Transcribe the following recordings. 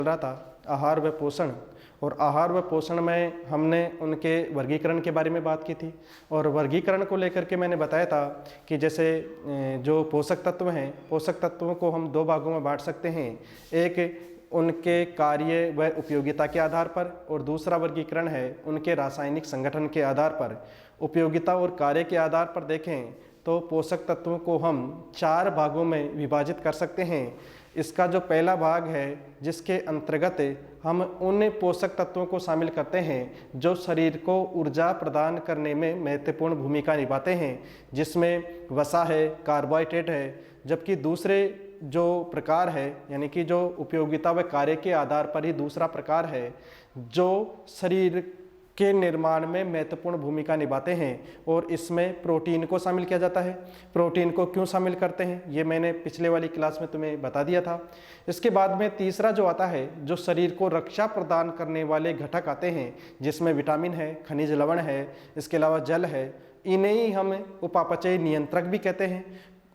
रहा था आहार व पोषण, और आहार व पोषण में हमने उनके वर्गीकरण के बारे में बात की थी। और वर्गीकरण को लेकर के मैंने बताया था कि जैसे जो पोषक तत्व हैं, पोषक तत्वों को हम दो भागों में बांट सकते हैं, एक उनके कार्य व उपयोगिता के आधार पर, और दूसरा वर्गीकरण है उनके रासायनिक संगठन के आधार पर। उपयोगिता और कार्य के आधार पर देखें तो पोषक तत्वों को हम 4 भागों में विभाजित कर सकते हैं। इसका जो पहला भाग है जिसके अंतर्गत हम उन पोषक तत्वों को शामिल करते हैं जो शरीर को ऊर्जा प्रदान करने में महत्वपूर्ण भूमिका निभाते हैं, जिसमें वसा है, कार्बोहाइड्रेट है। जबकि दूसरे जो प्रकार है, यानी कि जो उपयोगिता व कार्य के आधार पर ही दूसरा प्रकार है जो शरीर के निर्माण में महत्वपूर्ण भूमिका निभाते हैं, और इसमें प्रोटीन को शामिल किया जाता है। प्रोटीन को क्यों शामिल करते हैं ये मैंने पिछले वाली क्लास में तुम्हें बता दिया था। इसके बाद में तीसरा जो आता है, जो शरीर को रक्षा प्रदान करने वाले घटक आते हैं, जिसमें विटामिन है, खनिज लवण है, इसके अलावा जल है। इन्हें ही हम उपापचयी नियंत्रक भी कहते हैं।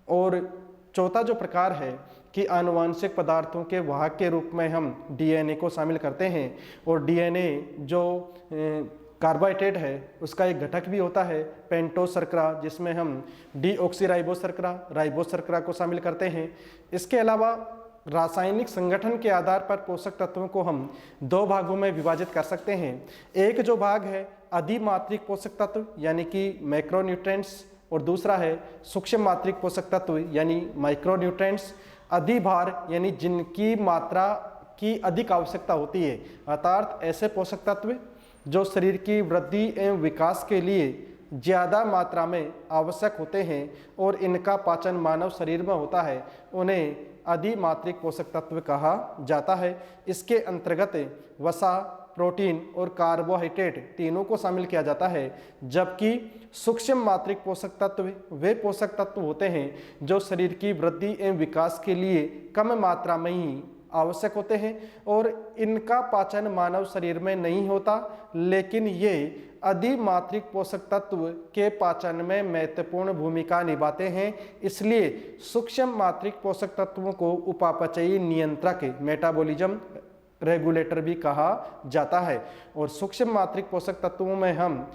और चौथा जो प्रकार है कि आनुवांशिक पदार्थों के वाहक के रूप में हम डीएनए को शामिल करते हैं, और डीएनए जो कार्बोहाइड्रेट है उसका एक घटक भी होता है पेंटोस शर्करा, जिसमें हम डीऑक्सीराइबोस शर्करा, राइबोस शर्करा को शामिल करते हैं। इसके अलावा रासायनिक संगठन के आधार पर पोषक तत्वों को हम 2 भागों में विभाजित कर सकते हैं। एक जो भाग है अधिमात्रिक पोषक तत्व यानी कि मैक्रोन्यूट्रिएंट्स, और दूसरा है सूक्ष्म मात्रिक पोषक तत्व यानी माइक्रोन्यूट्रिएंट्स। अधिभार यानी जिनकी मात्रा की अधिक आवश्यकता होती है, अर्थात ऐसे पोषक तत्व जो शरीर की वृद्धि एवं विकास के लिए ज़्यादा मात्रा में आवश्यक होते हैं और इनका पाचन मानव शरीर में होता है, उन्हें अधिमात्रिक पोषक तत्व कहा जाता है। इसके अंतर्गत वसा, प्रोटीन और कार्बोहाइड्रेट तीनों को शामिल किया जाता है। जबकि सूक्ष्म मात्रिक पोषक तत्व वे पोषक तत्व होते हैं जो शरीर की वृद्धि एवं विकास के लिए कम मात्रा में ही आवश्यक होते हैं, और इनका पाचन मानव शरीर में नहीं होता, लेकिन ये अधिमात्रिक पोषक तत्व के पाचन में महत्वपूर्ण भूमिका निभाते हैं। इसलिए सूक्ष्म मात्रिक पोषक तत्वों को उपापचयी नियंत्रक, मेटाबॉलिज्म रेगुलेटर भी कहा जाता है। और सूक्ष्म मात्रिक पोषक तत्वों में हम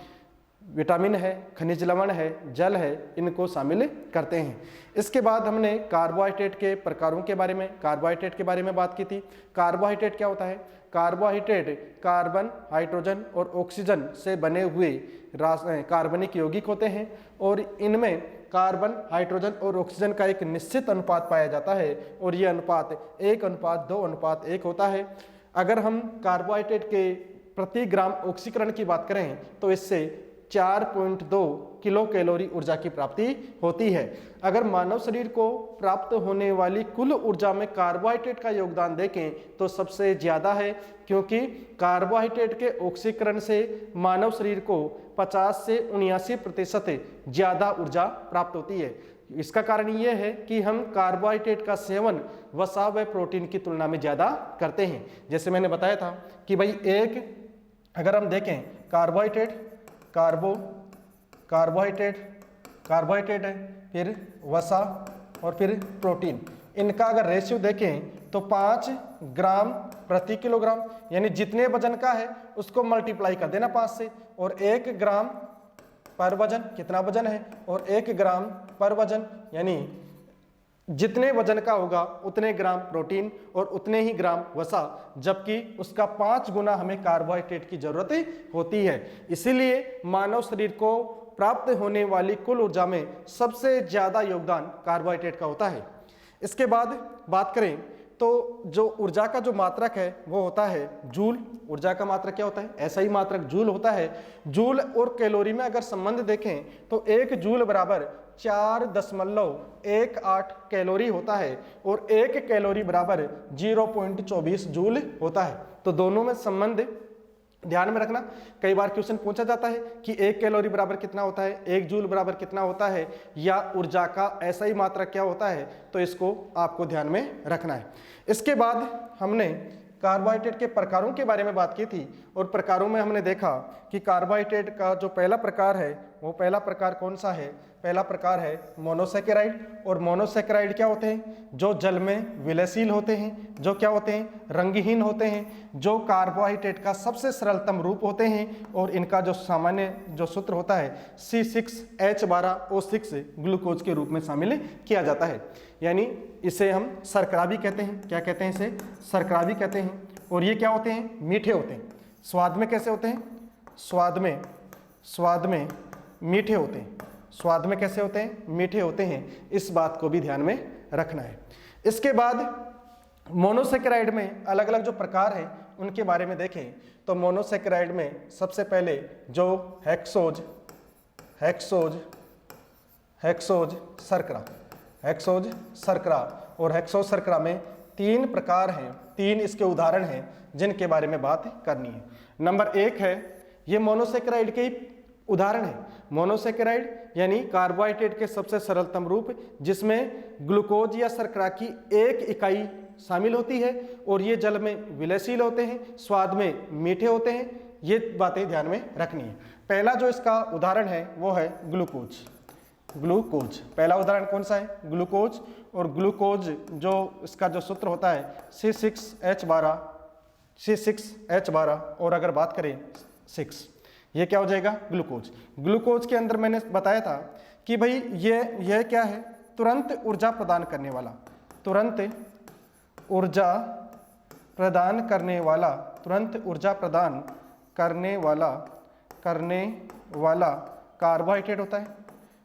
विटामिन है, खनिज लवण है, जल है, इनको शामिल करते हैं। इसके बाद हमने कार्बोहाइड्रेट के प्रकारों के बारे में, कार्बोहाइड्रेट के बारे में बात की थी। कार्बोहाइड्रेट क्या होता है? कार्बोहाइड्रेट कार्बन, हाइड्रोजन और ऑक्सीजन से बने हुए कार्बनिक यौगिक होते हैं, और इनमें कार्बन, हाइड्रोजन और ऑक्सीजन का एक निश्चित अनुपात पाया जाता है, और ये अनुपात 1:2:1 होता है। अगर हम कार्बोहाइड्रेट के प्रति ग्राम ऑक्सीकरण की बात करें तो इससे 4.2 किलो कैलोरी ऊर्जा की प्राप्ति होती है। अगर मानव शरीर को प्राप्त होने वाली कुल ऊर्जा में कार्बोहाइड्रेट का योगदान देखें तो सबसे ज़्यादा है, क्योंकि कार्बोहाइड्रेट के ऑक्सीकरण से मानव शरीर को 50 से 79% ज़्यादा ऊर्जा प्राप्त होती है। इसका कारण ये है कि हम कार्बोहाइड्रेट का सेवन वसा व प्रोटीन की तुलना में ज़्यादा करते हैं। जैसे मैंने बताया था कि भाई अगर हम देखें कार्बोहाइड्रेट, कार्बोहाइड्रेट है, फिर वसा और फिर प्रोटीन, इनका अगर रेशियो देखें तो 5 ग्राम प्रति किलोग्राम, यानी जितने वजन का है उसको मल्टीप्लाई कर देना 5 से, और 1 ग्राम पर वजन, कितना वजन है, और 1 ग्राम पर वजन, यानी जितने वजन का होगा उतने ग्राम प्रोटीन और उतने ही ग्राम वसा, जबकि उसका 5 गुना हमें कार्बोहाइड्रेट की जरूरत होती है। इसीलिए मानव शरीर को प्राप्त होने वाली कुल ऊर्जा में सबसे ज्यादा योगदान कार्बोहाइड्रेट का होता है। इसके बाद बात करें तो जो ऊर्जा का जो मात्रक है वो होता है जूल। ऊर्जा का मात्रक क्या होता है? ऐसा ही मात्रक जूल होता है। जूल और कैलोरी में अगर संबंध देखें तो 1 जूल बराबर 4.18 कैलोरी होता है, और 1 कैलोरी बराबर 0.24 जूल होता है। तो दोनों में संबंध ध्यान में रखना। कई बार क्वेश्चन पूछा जाता है कि 1 कैलोरी बराबर कितना होता है, 1 जूल बराबर कितना होता है, या ऊर्जा का ऐसा ही मात्रक क्या होता है, तो इसको आपको ध्यान में रखना है। इसके बाद हमने कार्बोहाइड्रेट के प्रकारों के बारे में बात की थी, और प्रकारों में हमने देखा कि कार्बोहाइड्रेट का जो पहला प्रकार है वो पहला प्रकार कौन सा है? पहला प्रकार है मोनोसेकेराइड। और मोनोसेकेराइड क्या होते हैं? जो जल में विलयशील होते हैं, जो क्या होते हैं? रंगहीन होते हैं, जो कार्बोहाइड्रेट का सबसे सरलतम रूप होते हैं। और इनका जो सामान्य जो सूत्र होता है C6H12O6 ग्लूकोज के रूप में शामिल किया जाता है। यानी इसे हम शर्करा भी कहते हैं। क्या कहते हैं? इसे शर्करा भी कहते हैं। और ये क्या होते हैं? मीठे होते हैं। स्वाद में कैसे होते हैं? स्वाद में मीठे होते हैं। स्वाद में कैसे होते हैं? मीठे होते हैं। इस बात को भी ध्यान में रखना है। इसके बाद मोनोसेकेराइड में अलग अलग जो प्रकार हैं उनके बारे में देखें तो मोनोसेकेराइड में सबसे पहले जो हेक्सोज शर्करा और हेक्सोज शर्करा में 3 प्रकार हैं, 3 इसके उदाहरण हैं जिनके बारे में बात करनी है। नंबर 1 है, ये मोनोसेकेराइड के ही उदाहरण है। मोनोसेकेराइड यानी कार्बोहाइड्रेट के सबसे सरलतम रूप जिसमें ग्लूकोज या शर्करा की एक इकाई शामिल होती है और ये जल में विलयशील होते हैं, स्वाद में मीठे होते हैं। ये बातें ध्यान में रखनी है। पहला जो इसका उदाहरण है वो है ग्लूकोज। पहला उदाहरण कौन सा है? ग्लूकोज। और ग्लूकोज जो इसका जो सूत्र होता है C6H12 और अगर बात करें 6, ये क्या हो जाएगा? ग्लूकोज के अंदर मैंने बताया था कि भाई ये क्या है? तुरंत ऊर्जा प्रदान करने वाला, कार्बोहाइड्रेट होता है।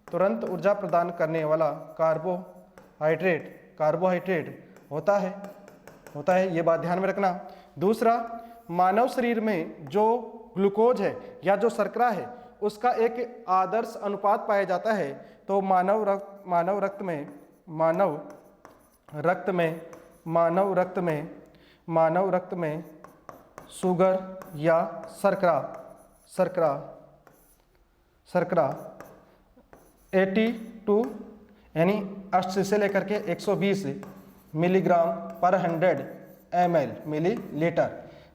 तुरंत ऊर्जा प्रदान करने वाला कार्बोहाइड्रेट होता है। ये बात ध्यान में रखना। दूसरा, मानव शरीर में जो ग्लूकोज है या जो शर्करा है उसका एक आदर्श अनुपात पाया जाता है। तो मानव रक्त में शुगर या शर्करा 82 यानी 80 से लेकर के 120 मिलीग्राम पर 100 ml मिलीलीटर,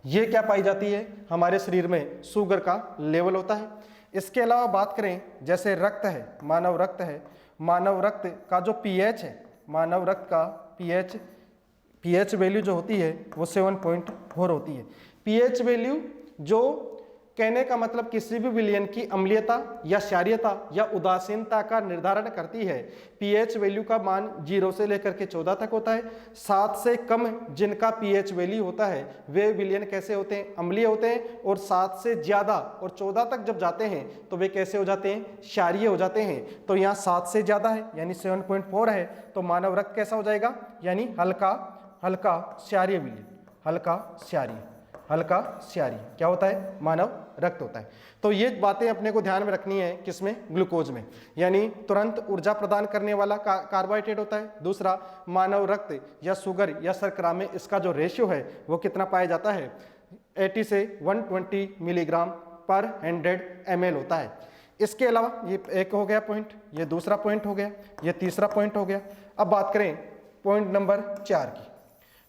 ये क्या पाई जाती है? हमारे शरीर में शुगर का लेवल होता है। इसके अलावा बात करें जैसे रक्त है, मानव रक्त का जो पीएच है, मानव रक्त का पीएच वैल्यू जो होती है वो 7.4 होती है। पीएच वैल्यू जो कहने का मतलब किसी भी विलयन की अम्लीयता या क्षारीयता या उदासीनता का निर्धारण करती है। पीएच वैल्यू का मान 0 से लेकर के 14 तक होता है। 7 से कम जिनका पीएच वैल्यू होता है वे विलयन कैसे होते हैं? अम्लीय होते हैं। और 7 से ज़्यादा और 14 तक जब जाते हैं तो वे कैसे हो जाते हैं? क्षारीय हो जाते हैं। तो यहाँ 7 से ज़्यादा है यानी 7.4 है, तो मानव रक्त कैसा हो जाएगा? यानी हल्का क्षारीय विलयन, हल्का क्षारीय क्या होता है? मानव रक्त होता है। तो ये बातें अपने को ध्यान में रखनी है। किसमें? ग्लूकोज में। यानी तुरंत ऊर्जा प्रदान करने वाला कार्बोहाइड्रेट होता है। दूसरा, मानव रक्त या शुगर या शर्करा में इसका जो रेशियो है वो कितना पाया जाता है? 80 से 120 मिलीग्राम पर 100 ml होता है। इसके अलावा ये एक हो गया पॉइंट, ये दूसरा पॉइंट हो गया, ये तीसरा पॉइंट हो गया। अब बात करें पॉइंट नंबर 4 की।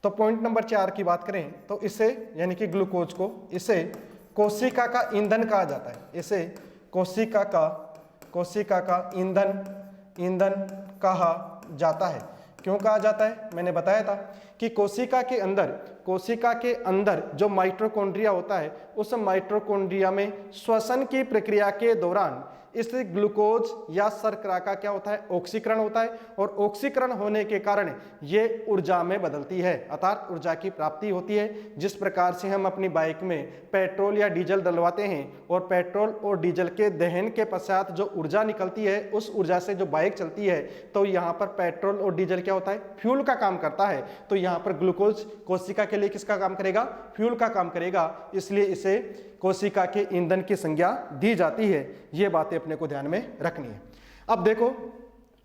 तो पॉइंट नंबर 4 की बात करें तो इसे यानी कि ग्लूकोज को इसे कोशिका का ईंधन कहा जाता है। इसे कोशिका का ईंधन कहा जाता है। क्यों कहा जाता है? मैंने बताया था कि कोशिका के अंदर जो माइटोकॉन्ड्रिया होता है उस माइटोकॉन्ड्रिया में श्वसन की प्रक्रिया के दौरान इस ग्लूकोज या शर्करा का क्या होता है? ऑक्सीकरण होता है। और ऑक्सीकरण होने के कारण ये ऊर्जा में बदलती है, अर्थात ऊर्जा की प्राप्ति होती है। जिस प्रकार से हम अपनी बाइक में पेट्रोल या डीजल डलवाते हैं और पेट्रोल और डीजल के दहन के पश्चात जो ऊर्जा निकलती है उस ऊर्जा से जो बाइक चलती है, तो यहाँ पर पेट्रोल और डीजल क्या होता है? फ्यूल का काम करता है। तो यहाँ पर ग्लूकोज कोशिका के लिए किसका काम करेगा? फ्यूल का काम करेगा। इसलिए इसे कोशिका के ईंधन की संज्ञा दी जाती है। ये बातें अपने को ध्यान में रखनी है। अब देखो,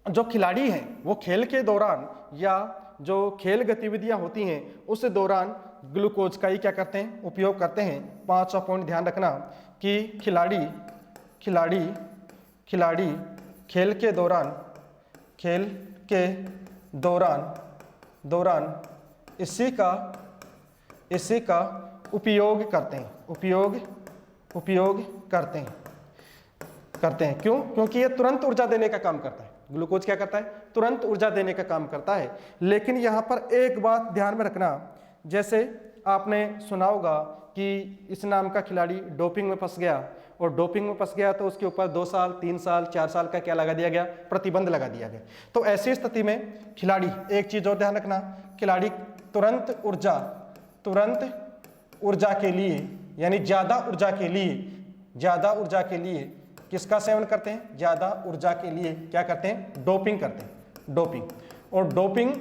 जो खिलाड़ी हैं वो खेल के दौरान या जो खेल गतिविधियां होती हैं उस दौरान ग्लूकोज का ही क्या करते हैं? उपयोग करते हैं। 5वां पॉइंट ध्यान रखना कि खिलाड़ी खेल के दौरान इसी का उपयोग करते हैं। करते हैं। क्यों? क्योंकि ये तुरंत ऊर्जा देने का काम करता है। ग्लूकोज क्या करता है? तुरंत ऊर्जा देने का काम करता है। लेकिन यहाँ पर एक बात ध्यान में रखना, जैसे आपने सुना होगा कि इस नाम का खिलाड़ी डोपिंग में फंस गया, और डोपिंग में फंस गया तो उसके ऊपर 2 साल 3 साल 4 साल का क्या लगा दिया गया? प्रतिबंध लगा दिया गया। तो ऐसी स्थिति में खिलाड़ी, एक चीज और ध्यान रखना, खिलाड़ी तुरंत ऊर्जा के लिए, यानी ज्यादा ऊर्जा के लिए किसका सेवन करते हैं? ज्यादा ऊर्जा के लिए क्या करते हैं? डोपिंग करते हैं, डोपिंग। और डोपिंग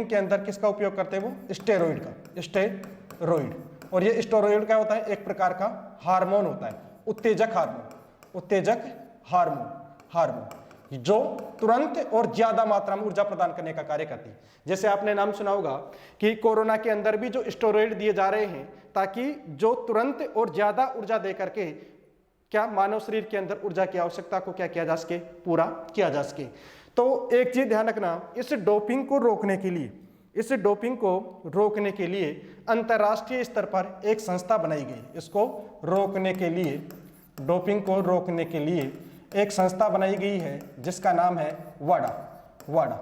के अंदर किसका उपयोग करते हैं? वो स्टेरॉइड का, स्टेरॉइड। और ये स्टेरॉइड क्या होता है? एक प्रकार का हार्मोन होता है, उत्तेजक हार्मोन जो तुरंत और ज्यादा मात्रा में ऊर्जा प्रदान करने का कार्य करती है। जैसे आपने नाम सुना होगा कि कोरोना के अंदर भी जो स्टेरॉइड दिए जा रहे हैं, ताकि जो तुरंत और ज्यादा ऊर्जा दे करके क्या मानव शरीर के अंदर ऊर्जा की आवश्यकता को क्या किया जा सके? पूरा किया जा सके। तो एक चीज ध्यान रखना, इस डोपिंग को रोकने के लिए अंतर्राष्ट्रीय स्तर पर एक संस्था बनाई गई। इसको रोकने के लिए, डोपिंग को रोकने के लिए एक संस्था बनाई गई है जिसका नाम है WADA, WADA।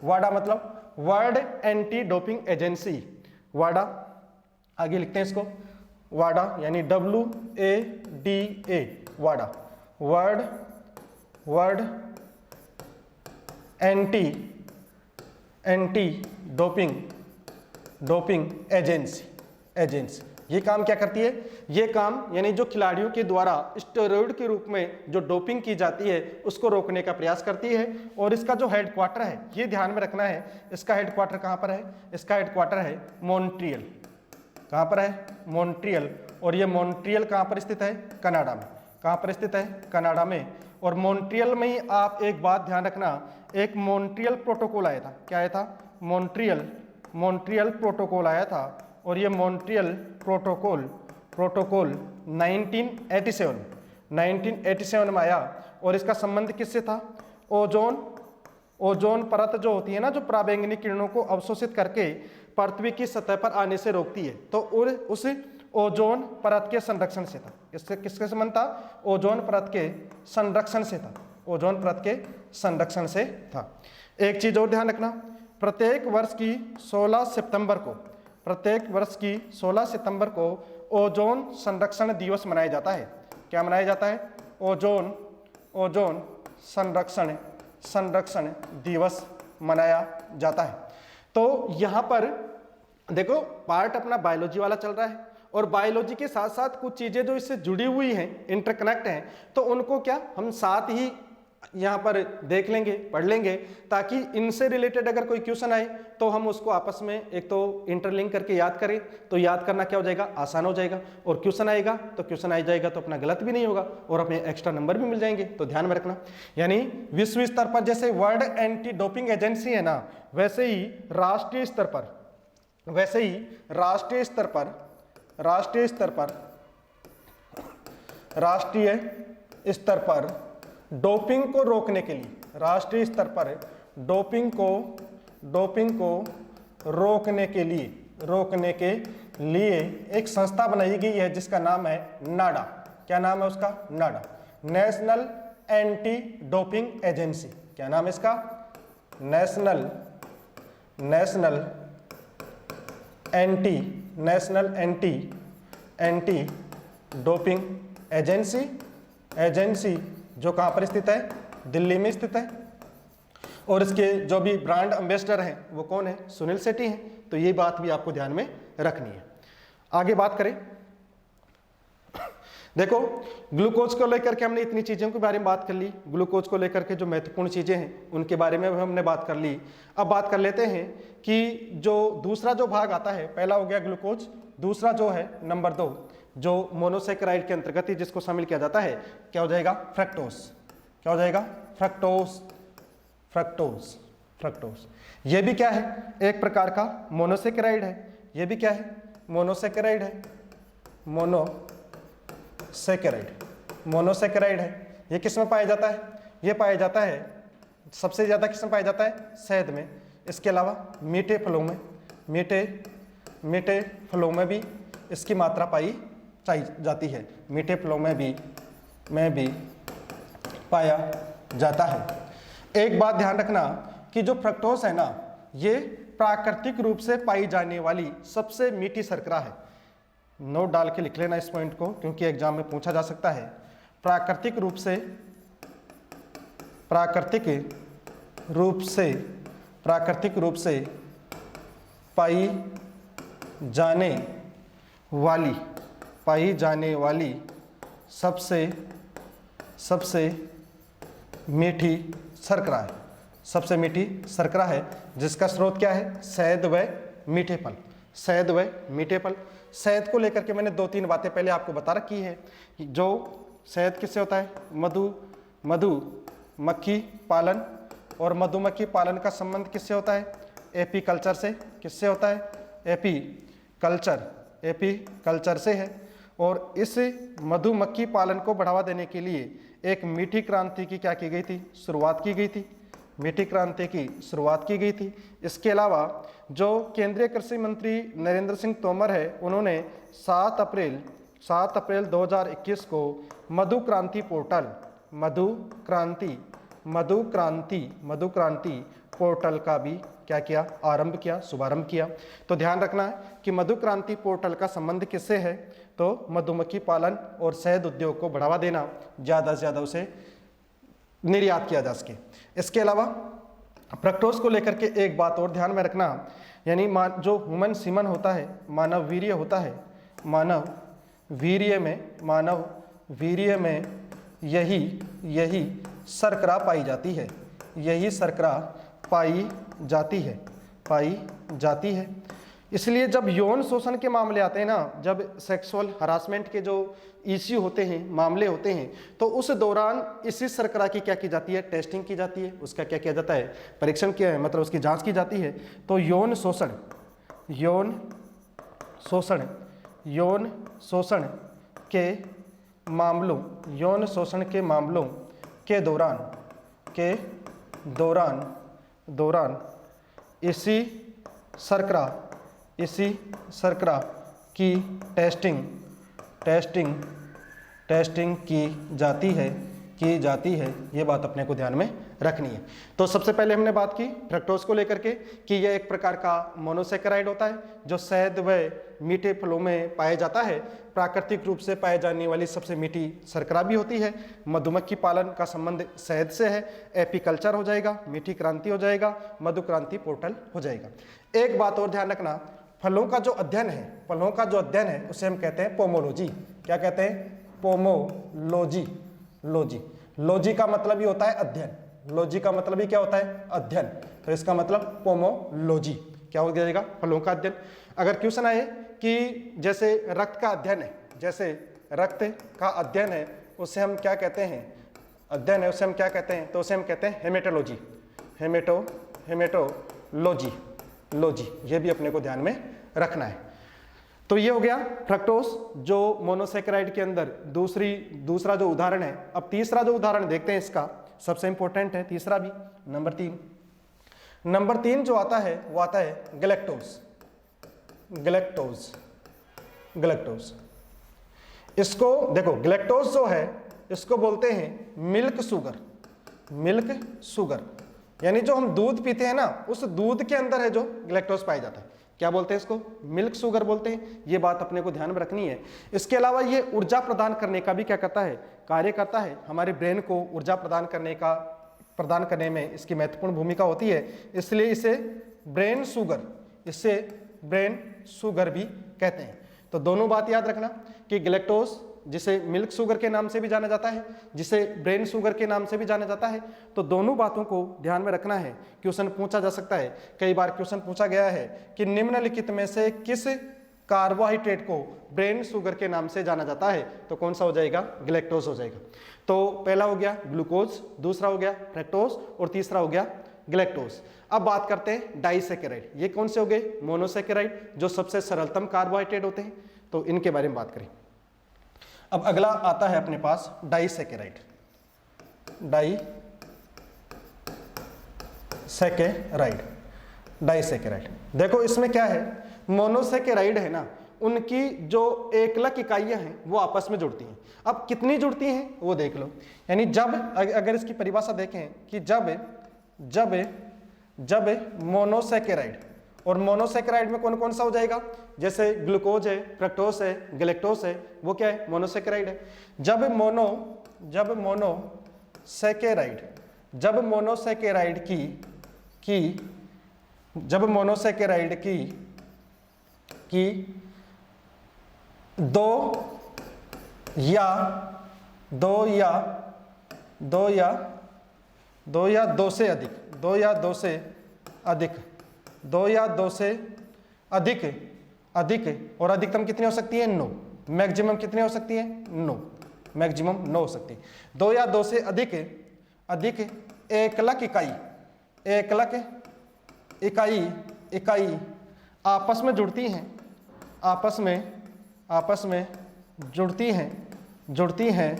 वाडा मतलब वर्ल्ड एंटी डोपिंग एजेंसी। वाडा, आगे लिखते हैं इसको, वाडा यानी WADA, वाडा, वर्ल्ड एंटी डोपिंग एजेंसी। ये काम क्या करती है? ये काम यानी जो खिलाड़ियों के द्वारा स्टेरॉइड के रूप में जो डोपिंग की जाती है उसको रोकने का प्रयास करती है। और इसका जो हेडक्वार्टर है, ये ध्यान में रखना है, इसका हेडक्वार्टर कहाँ पर है? इसका हेडक्वार्टर है मॉन्ट्रियल। कहाँ पर है? मॉन्ट्रियल। और ये मॉन्ट्रियल कहाँ पर स्थित है? कनाडा में। कहाँ पर स्थित है? कनाडा में। और मॉन्ट्रियल में ही आप एक बात ध्यान रखना, एक मॉन्ट्रियल प्रोटोकॉल आया था। क्या आया था? मॉन्ट्रियल प्रोटोकॉल आया था। और ये मॉन्ट्रियल प्रोटोकॉल 1987 में आया। और इसका संबंध किससे था? ओजोन परत जो होती है ना, जो पराबैंगनी किरणों को अवशोषित करके पृथ्वी की सतह पर आने से रोकती है, तो उस ओजोन परत के संरक्षण से था। इससे किसके संबंध था? ओजोन परत के संरक्षण से था। ओजोन परत के संरक्षण से था। एक चीज और ध्यान रखना, प्रत्येक वर्ष की 16 सितंबर को ओजोन संरक्षण दिवस मनाया जाता है। क्या मनाया जाता है? ओजोन संरक्षण दिवस मनाया जाता है। तो यहाँ पर देखो, पार्ट अपना बायोलॉजी वाला चल रहा है, और बायोलॉजी के साथ साथ कुछ चीजें जो इससे जुड़ी हुई हैं, इंटरकनेक्ट हैं, तो उनको क्या हम साथ ही यहाँ पर देख लेंगे, पढ़ लेंगे, ताकि इनसे रिलेटेड अगर कोई क्वेश्चन आए तो हम उसको आपस में एक तो इंटरलिंक करके याद करें, तो याद करना क्या हो जाएगा? आसान हो जाएगा। और क्वेश्चन आएगा तो अपना गलत भी नहीं होगा और हमें एक्स्ट्रा नंबर भी मिल जाएंगे। तो ध्यान में रखना, यानी विश्व स्तर पर जैसे वर्ल्ड एंटी डोपिंग एजेंसी है ना, वैसे ही राष्ट्रीय स्तर पर डोपिंग को रोकने के लिए, राष्ट्रीय स्तर पर डोपिंग को रोकने के लिए एक संस्था बनाई गई है जिसका नाम है नाडा। क्या नाम है उसका? नाडा, नेशनल एंटी डोपिंग एजेंसी। क्या नाम है इसका? नेशनल एंटी डोपिंग एजेंसी जो कहाँ पर स्थित है? दिल्ली में स्थित है। और इसके जो भी ब्रांड एम्बेसडर हैं वो कौन है? सुनील शेट्टी हैं। तो ये बात भी आपको ध्यान में रखनी है। आगे बात करें, देखो ग्लूकोज को लेकर के हमने इतनी चीज़ों के बारे में बात कर ली, ग्लूकोज को लेकर के जो महत्वपूर्ण चीज़ें हैं उनके बारे में हमने बात कर ली। अब बात कर लेते हैं कि जो दूसरा जो भाग आता है, पहला हो गया ग्लूकोज, दूसरा जो है नंबर 2 जो मोनोसेकेराइड के अंतर्गत ही जिसको शामिल किया जाता है, क्या हो जाएगा? फ्रक्टोज। क्या हो जाएगा? फ्रक्टोज। ये भी क्या है? एक प्रकार का मोनोसेकेराइड है। ये भी क्या है? मोनोसेकेराइड है। मोनोसेकेराइड है। ये किस में पाया जाता है? ये पाया जाता है सबसे ज्यादा किस में पाया जाता है? शहद में। इसके अलावा मीठे फलों में भी इसकी मात्रा पाई जाती है, मीठे फलों में भी पाया जाता है। एक बात ध्यान रखना कि जो फ्रक्टोज है ना, ये प्राकृतिक रूप से पाई जाने वाली सबसे मीठी शर्करा है। नोट डाल के लिख लेना इस पॉइंट को, क्योंकि एग्जाम में पूछा जा सकता है। प्राकृतिक रूप से पाई जाने वाली सबसे मीठी शर्करा है, सबसे मीठी शर्करा है, जिसका स्रोत क्या है? शहद व मीठे फल। शहद व मीठे फल। शहद को लेकर के मैंने 2-3 बातें पहले आपको बता रखी है। जो शहद किससे होता है? मधुमक्खी पालन, और मधुमक्खी पालन का संबंध किससे होता है? एपीकल्चर से। किससे होता है? एपीकल्चर से है। और इस मधुमक्खी पालन को बढ़ावा देने के लिए एक मीठी क्रांति की क्या की गई थी? शुरुआत की गई थी। मीठी क्रांति की शुरुआत की गई थी। इसके अलावा जो केंद्रीय कृषि मंत्री नरेंद्र सिंह तोमर है, उन्होंने 7 अप्रैल 2021 को मधु क्रांति पोर्टल का भी क्या किया? शुभारंभ किया। तो ध्यान रखना है कि मधु क्रांति पोर्टल का संबंध किससे है? तो मधुमक्खी पालन और शहद उद्योग को बढ़ावा देना, ज़्यादा से ज़्यादा उसे निर्यात किया जा सके। इसके अलावा फ्रक्टोज को लेकर के एक बात और ध्यान में रखना, यानी जो ह्यूमन सीमन होता है, मानव वीर्य होता है, मानव वीर्य में यही शर्करा पाई जाती है, यही शर्करा पाई जाती है। इसलिए जब यौन शोषण के मामले आते हैं ना, जब सेक्सुअल हरासमेंट के जो इश्यू होते हैं, मामले होते हैं, तो उस दौरान इसी शर्करा की क्या की जाती है? टेस्टिंग की जाती है। उसका क्या किया जाता है? परीक्षण किया है, मतलब उसकी जांच की जाती है। तो यौन शोषण के मामलों के दौरान इसी शर्करा की टेस्टिंग की जाती है। ये बात अपने को ध्यान में रखनी है। तो सबसे पहले हमने बात की फ्रक्टोज को लेकर के कि यह एक प्रकार का मोनोसेकेराइड होता है जो शहद व मीठे फलों में पाया जाता है। प्राकृतिक रूप से पाए जाने वाली सबसे मीठी शर्करा भी होती है। मधुमक्खी पालन का संबंध शहद से है। एपीकल्चर हो जाएगा, मीठी क्रांति हो जाएगा, मधु क्रांति पोर्टल हो जाएगा। एक बात और ध्यान रखना, फलों का जो अध्ययन है उसे हम कहते हैं पोमोलॉजी। क्या कहते हैं? पोमोलॉजी। लॉजी का मतलब ही होता है अध्ययन। लॉजी का मतलब ही क्या होता है? अध्ययन। तो इसका मतलब पोमोलॉजी क्या हो जाएगा? फलों का अध्ययन। अगर क्वेश्चन आए कि जैसे रक्त का अध्ययन है, उसे हम क्या कहते हैं? उसे हम क्या कहते हैं? तो उसे हम कहते हैं हेमेटोलॉजी। हेमेटोलॉजी ये भी अपने को ध्यान में रखना है। तो ये हो गया फ्रक्टोज जो मोनोसेकेराइड के अंदर दूसरा जो उदाहरण है। अब तीसरा जो उदाहरण देखते हैं, इसका सबसे इंपॉर्टेंट है तीसरा भी, नंबर 3 जो आता है वो आता है गलेक्टोज। इसको देखो, गलेक्टोज जो है इसको बोलते हैं मिल्क शुगर, यानी जो हम दूध पीते हैं ना, उस दूध के अंदर है जो गलेक्टोज पाया जाता है। क्या बोलते हैं इसको? मिल्क शुगर बोलते हैं। ये बात अपने को ध्यान में रखनी है। इसके अलावा ये ऊर्जा प्रदान करने का भी क्या करता है? कार्य करता है। हमारे ब्रेन को ऊर्जा प्रदान करने में इसकी महत्वपूर्ण भूमिका होती है। इसलिए इसे ब्रेन शुगर भी कहते हैं। तो दोनों बात याद रखना कि गलेक्टोज जिसे मिल्क शुगर के नाम से भी जाना जाता है, जिसे ब्रेन शुगर के नाम से भी जाना जाता है। तो दोनों बातों को ध्यान में रखना है। क्वेश्चन पूछा जा सकता है, कई बार क्वेश्चन पूछा गया है कि निम्नलिखित में से किस कार्बोहाइड्रेट को ब्रेन शुगर के नाम से जाना जाता है? तो कौन सा हो जाएगा? गलेक्टोज हो जाएगा। तो पहला हो गया ग्लूकोज, दूसरा हो गया फ्रक्टोज और तीसरा हो गया गलेक्टोज। अब बात करते हैं डाइसेकेराइड। ये कौन से हो गए? मोनोसेकेराइड, जो सबसे सरलतम कार्बोहाइड्रेट होते हैं। तो इनके बारे में बात करें। अब अगला आता है अपने पास डाइसेकेराइड। डाइसेकेराइड देखो इसमें क्या है? मोनोसेकेराइड है ना, उनकी जो एकलक इकाइयां हैं वो आपस में जुड़ती हैं। अब कितनी जुड़ती हैं वो देख लो। यानी जब, अगर इसकी परिभाषा देखें कि जब मोनोसैकेराइड, और मोनोसैकेराइड में कौन कौन सा हो जाएगा, जैसे ग्लूकोज है, फ्रक्टोज है, गैलेक्टोज है, वो क्या है, मोनोसैकेराइड है। जब मोनोसैकेराइड की दो या दो से अधिक और अधिकतम कितनी हो सकती है, 9। मैक्सिमम कितनी हो सकती है, 9। मैक्सिमम 9 हो सकती है। 2 या 2 से अधिक एकलक इकाई आपस में जुड़ती हैं, जुड़ती हैं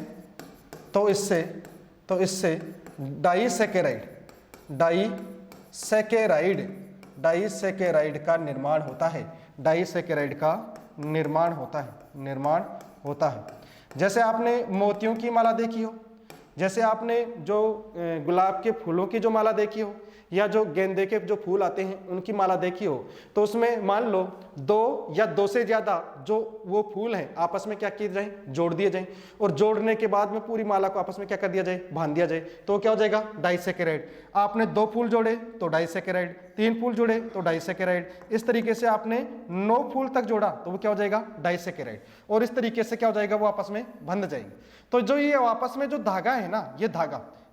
तो इससे डाइसैकेराइड का निर्माण होता है। जैसे आपने मोतियों की माला देखी हो, जैसे आपने जो गुलाब के फूलों की जो माला देखी हो, या जो गेंदे के जो फूल आते हैं उनकी माला देखी हो, तो उसमें मान लो 2 या 2 से ज्यादा जो वो फूल हैं आपस में क्या किए जाए, जोड़ दिए जाए, और जोड़ने के बाद में पूरी माला को आपस में क्या कर दिया जाए, बांध दिया जाए, तो क्या हो जाएगा, डाइसैकेराइड। आपने 2 फूल जोड़े तो डाइसैकेराइड, 3 फूल जोड़े तो डाइसैकेराइड, इस तरीके से आपने 9 फूल तक जोड़ा तो वो क्या हो जाएगा, डाइसैकेराइड, और इस तरीके से क्या हो जाएगा, वो आपस में बंध जाएंगे। तो जो ये आपस में जो धागा है ना,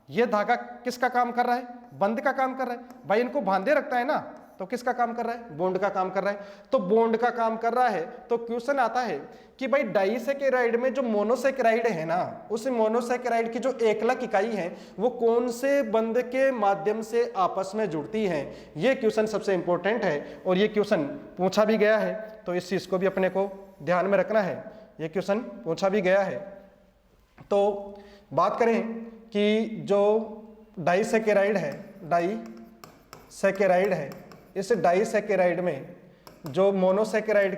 ये धागा किसका काम कर रहा है, बंध का काम कर रहा है भाई। इनको बांधे रखता है ना, तो किसका काम कर रहा है, बॉन्ड का काम कर रहा है। तो बॉन्ड का काम कर रहा है तो क्वेश्चन आता है कि भाई डाइसैकेराइड में जो मोनोसैकेराइड है ना, उस मोनोसैकेराइड की जो एकलक इकाई है वो कौन से बंध के माध्यम से आपस में जुड़ती है। ये क्वेश्चन सबसे इंपॉर्टेंट है और ये क्वेश्चन पूछा भी गया है, तो इस चीज को भी अपने को ध्यान में रखना है। ये क्वेश्चन पूछा भी गया है। तो बात करें कि जो डाइसैकेराइड है, इस डाइसैकेराइड में जो मोनोसैकेराइड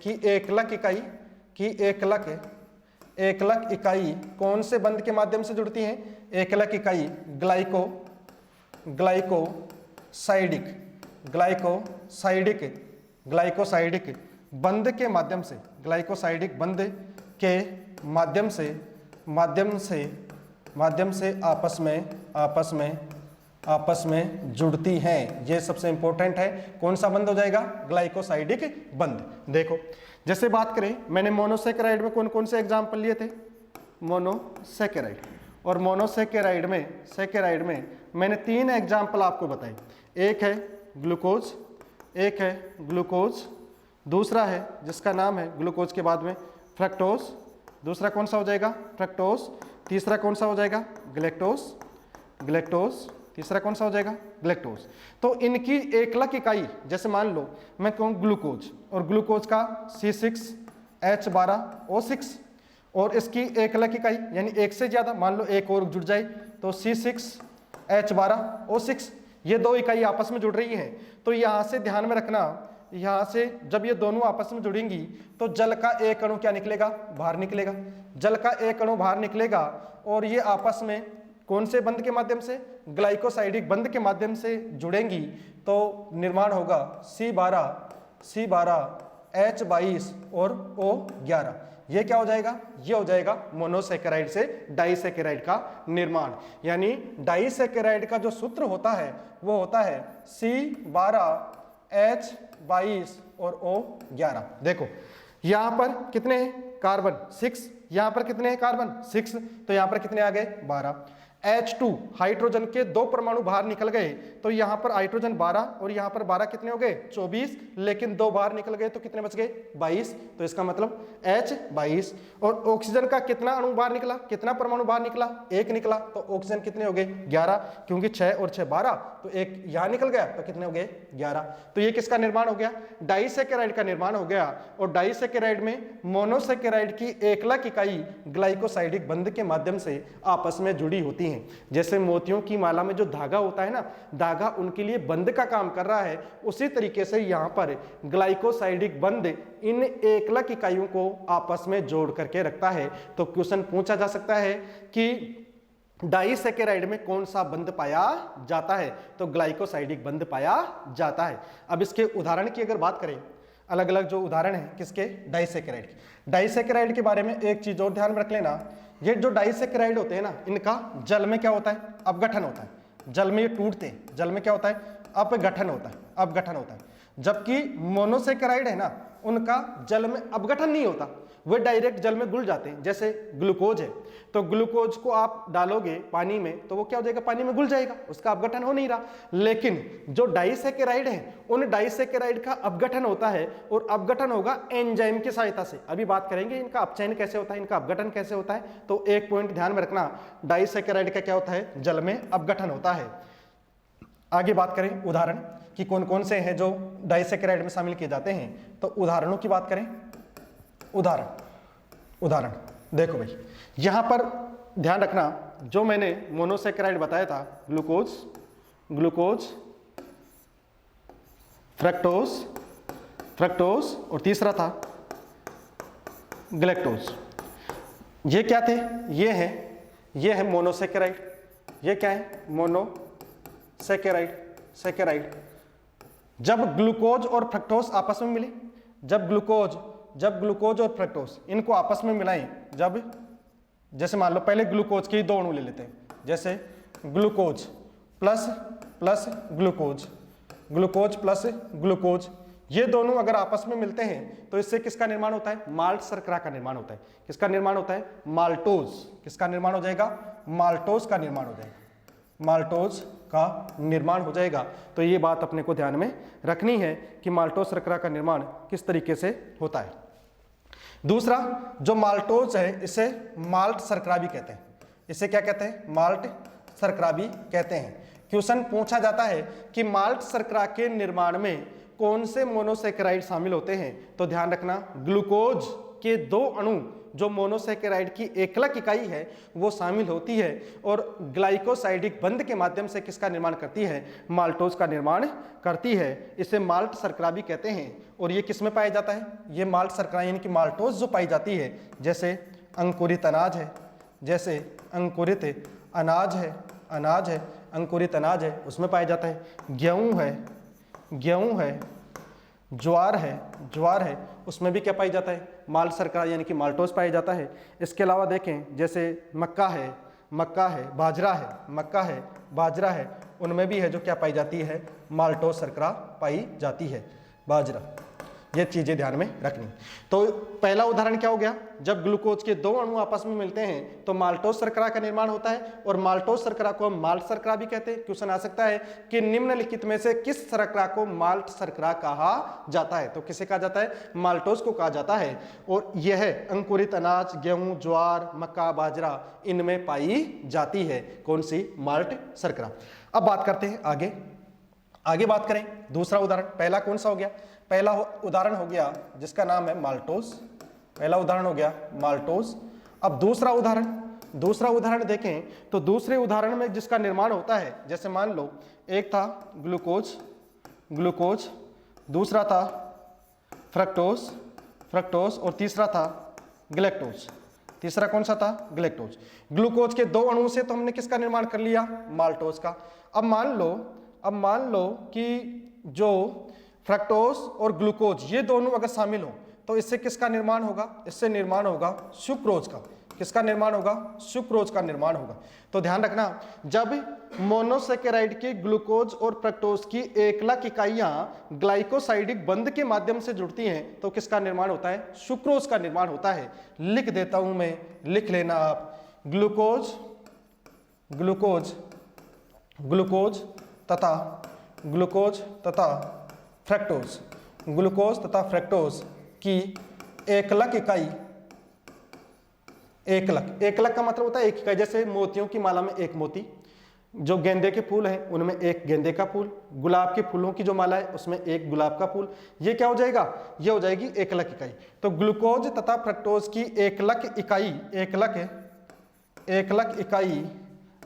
की एकलक इकाई कौन से बंध के माध्यम से जुड़ती है, एकलक इकाई ग्लाइकोसाइडिक बंध के माध्यम से, ग्लाइकोसाइडिक बंध के माध्यम से आपस में जुड़ती हैं। ये सबसे इंपॉर्टेंट है। कौन सा बंध हो जाएगा, ग्लाइकोसाइडिक बंध। देखो जैसे बात करें, मैंने मोनोसैकेराइड में कौन कौन से एग्जाम्पल लिए थे, मोनोसैकेराइड, और मोनोसैकेराइड में मैंने 3 एग्जाम्पल आपको बताए। एक है ग्लूकोज, दूसरा है जिसका नाम है ग्लूकोज के बाद में फ्रक्टोज, दूसरा कौन सा हो जाएगा, फ्रक्टोज, तीसरा कौन सा हो जाएगा, ग्लैक्टोज, तीसरा कौन सा हो जाएगा, ग्लैक्टोज। तो इनकी एकलक इकाई, जैसे मान लो मैं कहूँ ग्लूकोज, और ग्लूकोज का C6H12O6, और इसकी एकलक इकाई यानी एक से ज्यादा, मान लो एक और जुड़ जाए तो C6H12O6, ये 2 इकाई आपस में जुड़ रही है। तो यहाँ से ध्यान में रखना, यहाँ से जब ये दोनों आपस में जुड़ेंगी तो जल का एक अणु क्या निकलेगा, बाहर निकलेगा, जल का एक अणु बाहर निकलेगा, और ये आपस में कौन से बंध के माध्यम से, ग्लाइकोसाइडिक बंध के माध्यम से जुड़ेंगी, तो निर्माण होगा C12H22 और O11। ये क्या हो जाएगा, ये हो जाएगा मोनोसैकेराइड से डाइसैकेराइड का निर्माण। यानी डाइसैकेराइड का जो सूत्र होता है वो होता है C12H22 और O11। देखो यहां पर कितने हैं, कार्बन 6, यहां पर कितने हैं, कार्बन 6, तो यहां पर कितने आ गए, 12। H2 हाइड्रोजन के 2 परमाणु बाहर निकल गए, तो यहां पर हाइड्रोजन 12 और यहां पर 12 कितने हो गए, 24, लेकिन 2 बाहर निकल गए तो कितने बच गए, 22, तो इसका मतलब H22। और ऑक्सीजन का कितना अणु बाहर निकला, कितना परमाणु बाहर निकला, 1 निकला, तो ऑक्सीजन कितने हो गए, 11, क्योंकि 6 और 6 12, तो 1 यहां निकल गया तो कितने हो गए, 11। तो ये किसका निर्माण हो गया, डाइसैकेराइड का निर्माण हो गया। और डाइसैकेराइड में मोनोसैकेराइड की एकलक इकाई ग्लाइकोसाइडिक बंध के माध्यम से आपस में जुड़ी होती है। हैं। जैसे मोतियों की माला में जो धागा होता है ना, धागा उनके लिए बंध का काम कर रहा है, उसी तरीके से यहाँ पर ग्लाइकोसाइडिक बंध इन एकलक इकाइयों को आपस में जोड़ करके रखता है। तो क्वेश्चन पूछा जा सकता है कि डाइसैकेराइड में कौन सा बंध पाया जाता है, तो ग्लाइकोसाइडिक बंध पाया जाता है। अब इसके उदाहरण की अगर बात करें, अलग अलग जो उदाहरण है किसके, डाइसैकेराइड के। डाइसैकेराइड के बारे में एक चीज और ध्यान में रख लेना, ये जो डाइसैकेराइड होते हैं ना, इनका जल में क्या होता है, अपघटन होता है। जल में ये टूटते हैं, जल में क्या होता है, अपघटन होता है, अपघटन होता है। जबकि मोनोसैकेराइड है ना, उनका जल में अपघटन नहीं होता, वे डायरेक्ट जल में घुल जाते हैं। जैसे ग्लूकोज है, तो ग्लूकोज को आप डालोगे पानी में तो वो क्या हो जाएगा, पानी में घुल जाएगा, उसका अपघटन हो नहीं रहा। लेकिन जो डाइसैकेराइड है, उन डाइसैकेराइड का अपघटन होता है, और अपघटन होगा एंजाइम की सहायता से। अभी बात करेंगे इनका अपचयन कैसे होता है, इनका अपघटन कैसे होता है। तो एक पॉइंट ध्यान में रखना, डाइसैकेराइड का क्या होता है, जल में अपघटन होता है। आगे बात करें उदाहरण कि कौन कौन से हैं जो डाइसैकेराइड में शामिल किए जाते हैं, तो उदाहरणों की बात करें। उदाहरण देखो भाई, यहां पर ध्यान रखना, जो मैंने मोनोसैकेराइड बताया था, ग्लूकोज, फ्रक्टोज और तीसरा था गैलेक्टोज। ये क्या थे, ये है मोनोसैकेराइड। ये क्या है, मोनोसैकेराइड। जब ग्लूकोज और फ्रक्टोज आपस में मिले, जब ग्लूकोज और फ्रक्टोज इनको आपस में मिलाएं, जब जैसे मान लो पहले ग्लूकोज के 2 अणु ले लेते हैं, जैसे ग्लूकोज प्लस ग्लूकोज, ये दोनों अगर आपस में मिलते हैं तो इससे किसका निर्माण होता है, माल्ट शर्करा का निर्माण होता है। किसका निर्माण होता है, माल्टोज। किसका निर्माण हो जाएगा, माल्टोज का निर्माण हो जाएगा, माल्टोज का निर्माण हो जाएगा। तो ये बात अपने को ध्यान में रखनी है कि माल्टोज शर्करा का निर्माण किस तरीके से होता है। दूसरा, जो माल्टोज है इसे माल्ट शर्करा भी कहते हैं। इसे क्या कहते हैं, माल्ट शर्करा भी कहते हैं। क्वेश्चन पूछा जाता है कि माल्ट शर्करा के निर्माण में कौन से मोनोसैकेराइड शामिल होते हैं, तो ध्यान रखना, ग्लूकोज के 2 अणु जो मोनोसैकेराइड की एकलक इकाई है वो शामिल होती है, और ग्लाइकोसाइडिक बंध के माध्यम से किसका निर्माण करती है, माल्टोज का निर्माण करती है। इसे माल्ट शर्करा भी कहते हैं। और ये किस में पाया जाता है, ये माल्ट शर्करा यानी कि माल्टोज जो पाई जाती है, जैसे अंकुरित अनाज है, अंकुरित अनाज है उसमें पाया जाता है। गेहूं है, ज्वार है उसमें भी क्या पाई जाता है, माल्ट शर्करा यानी कि माल्टोज पाया जाता है। इसके अलावा देखें, जैसे मक्का है, बाजरा है, उनमें भी है जो क्या पाई जाती है, माल्टोज शर्करा पाई जाती है, बाजरा। ये चीजें ध्यान में रखनी। तो पहला उदाहरण क्या हो गया, जब ग्लूकोज के 2 अणु आपस में मिलते हैं तो माल्टोज शर्करा का निर्माण होता है, और माल्टोज शर्करा को हम माल्ट शर्करा भी कहते हैं। क्वेश्चन आ सकता है कि निम्नलिखित में से किस शर्करा को माल्ट शर्करा कहा जाता है, तो किसे कहा जाता है, माल्टोज को कहा जाता है। और यह अंकुरित अनाज, गेहूं, ज्वार, मक्का, बाजरा, इनमें पाई जाती है कौन सी, माल्ट शर्करा। अब बात करते हैं आगे बात करें दूसरा उदाहरण। पहला कौन सा हो गया, पहला उदाहरण हो गया जिसका नाम है माल्टोज, पहला उदाहरण हो गया माल्टोज। अब दूसरा उदाहरण देखें तो दूसरे उदाहरण में जिसका निर्माण होता है, जैसे मान लो एक था ग्लूकोज, दूसरा था फ्रक्टोज और तीसरा था गैलेक्टोज। तीसरा कौन सा था, गैलेक्टोज। ग्लूकोज के 2 अणु से तो हमने किसका निर्माण कर लिया, माल्टोज का। अब मान लो कि जो फ्रक्टोज और ग्लूकोज ये दोनों अगर शामिल हो तो इससे किसका निर्माण होगा, इससे निर्माण होगा सुक्रोज का। किसका निर्माण होगा, सुक्रोज का निर्माण होगा। तो ध्यान रखना, जब मोनोसैकेराइड के ग्लूकोज और फ्रक्टोज की एकलक इकाइयां ग्लाइकोसाइडिक बंध के माध्यम से जुड़ती हैं तो किसका निर्माण होता है, सुक्रोज का निर्माण होता है। लिख देता हूं मैं, लिख लेना आप, ग्लूकोज तथा फ्रक्टोज की एकलक इकाई, एकलक का मतलब होता है एक इकाई। जैसे मोतियों की माला में एक मोती, जो गेंदे के फूल हैं उनमें एक गेंदे का फूल, गुलाब के फूलों की जो माला है उसमें एक गुलाब का फूल। ये क्या हो जाएगा, ये हो जाएगी एकलक इकाई। तो ग्लूकोज तथा फ्रक्टोज की एकलक इकाई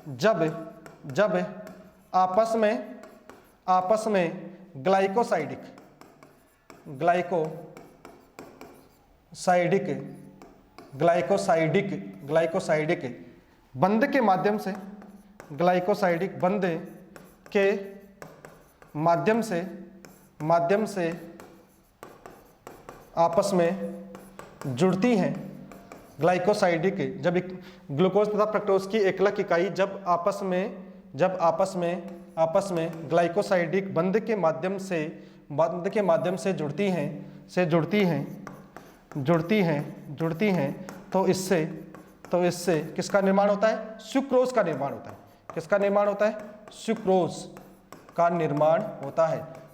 जब आपस में ग्लाइकोसाइडिक बंध के माध्यम से आपस में जुड़ती हैं। ग्लाइकोसाइडिक जब ग्लूकोज तथा फ्रक्टोज की एकलक इकाई जब आपस में ग्लाइकोसाइडिक बंध के माध्यम से जुड़ती हैं तो इससे किसका निर्माण होता है? सुक्रोज का निर्माण होता है। किसका निर्माण होता है?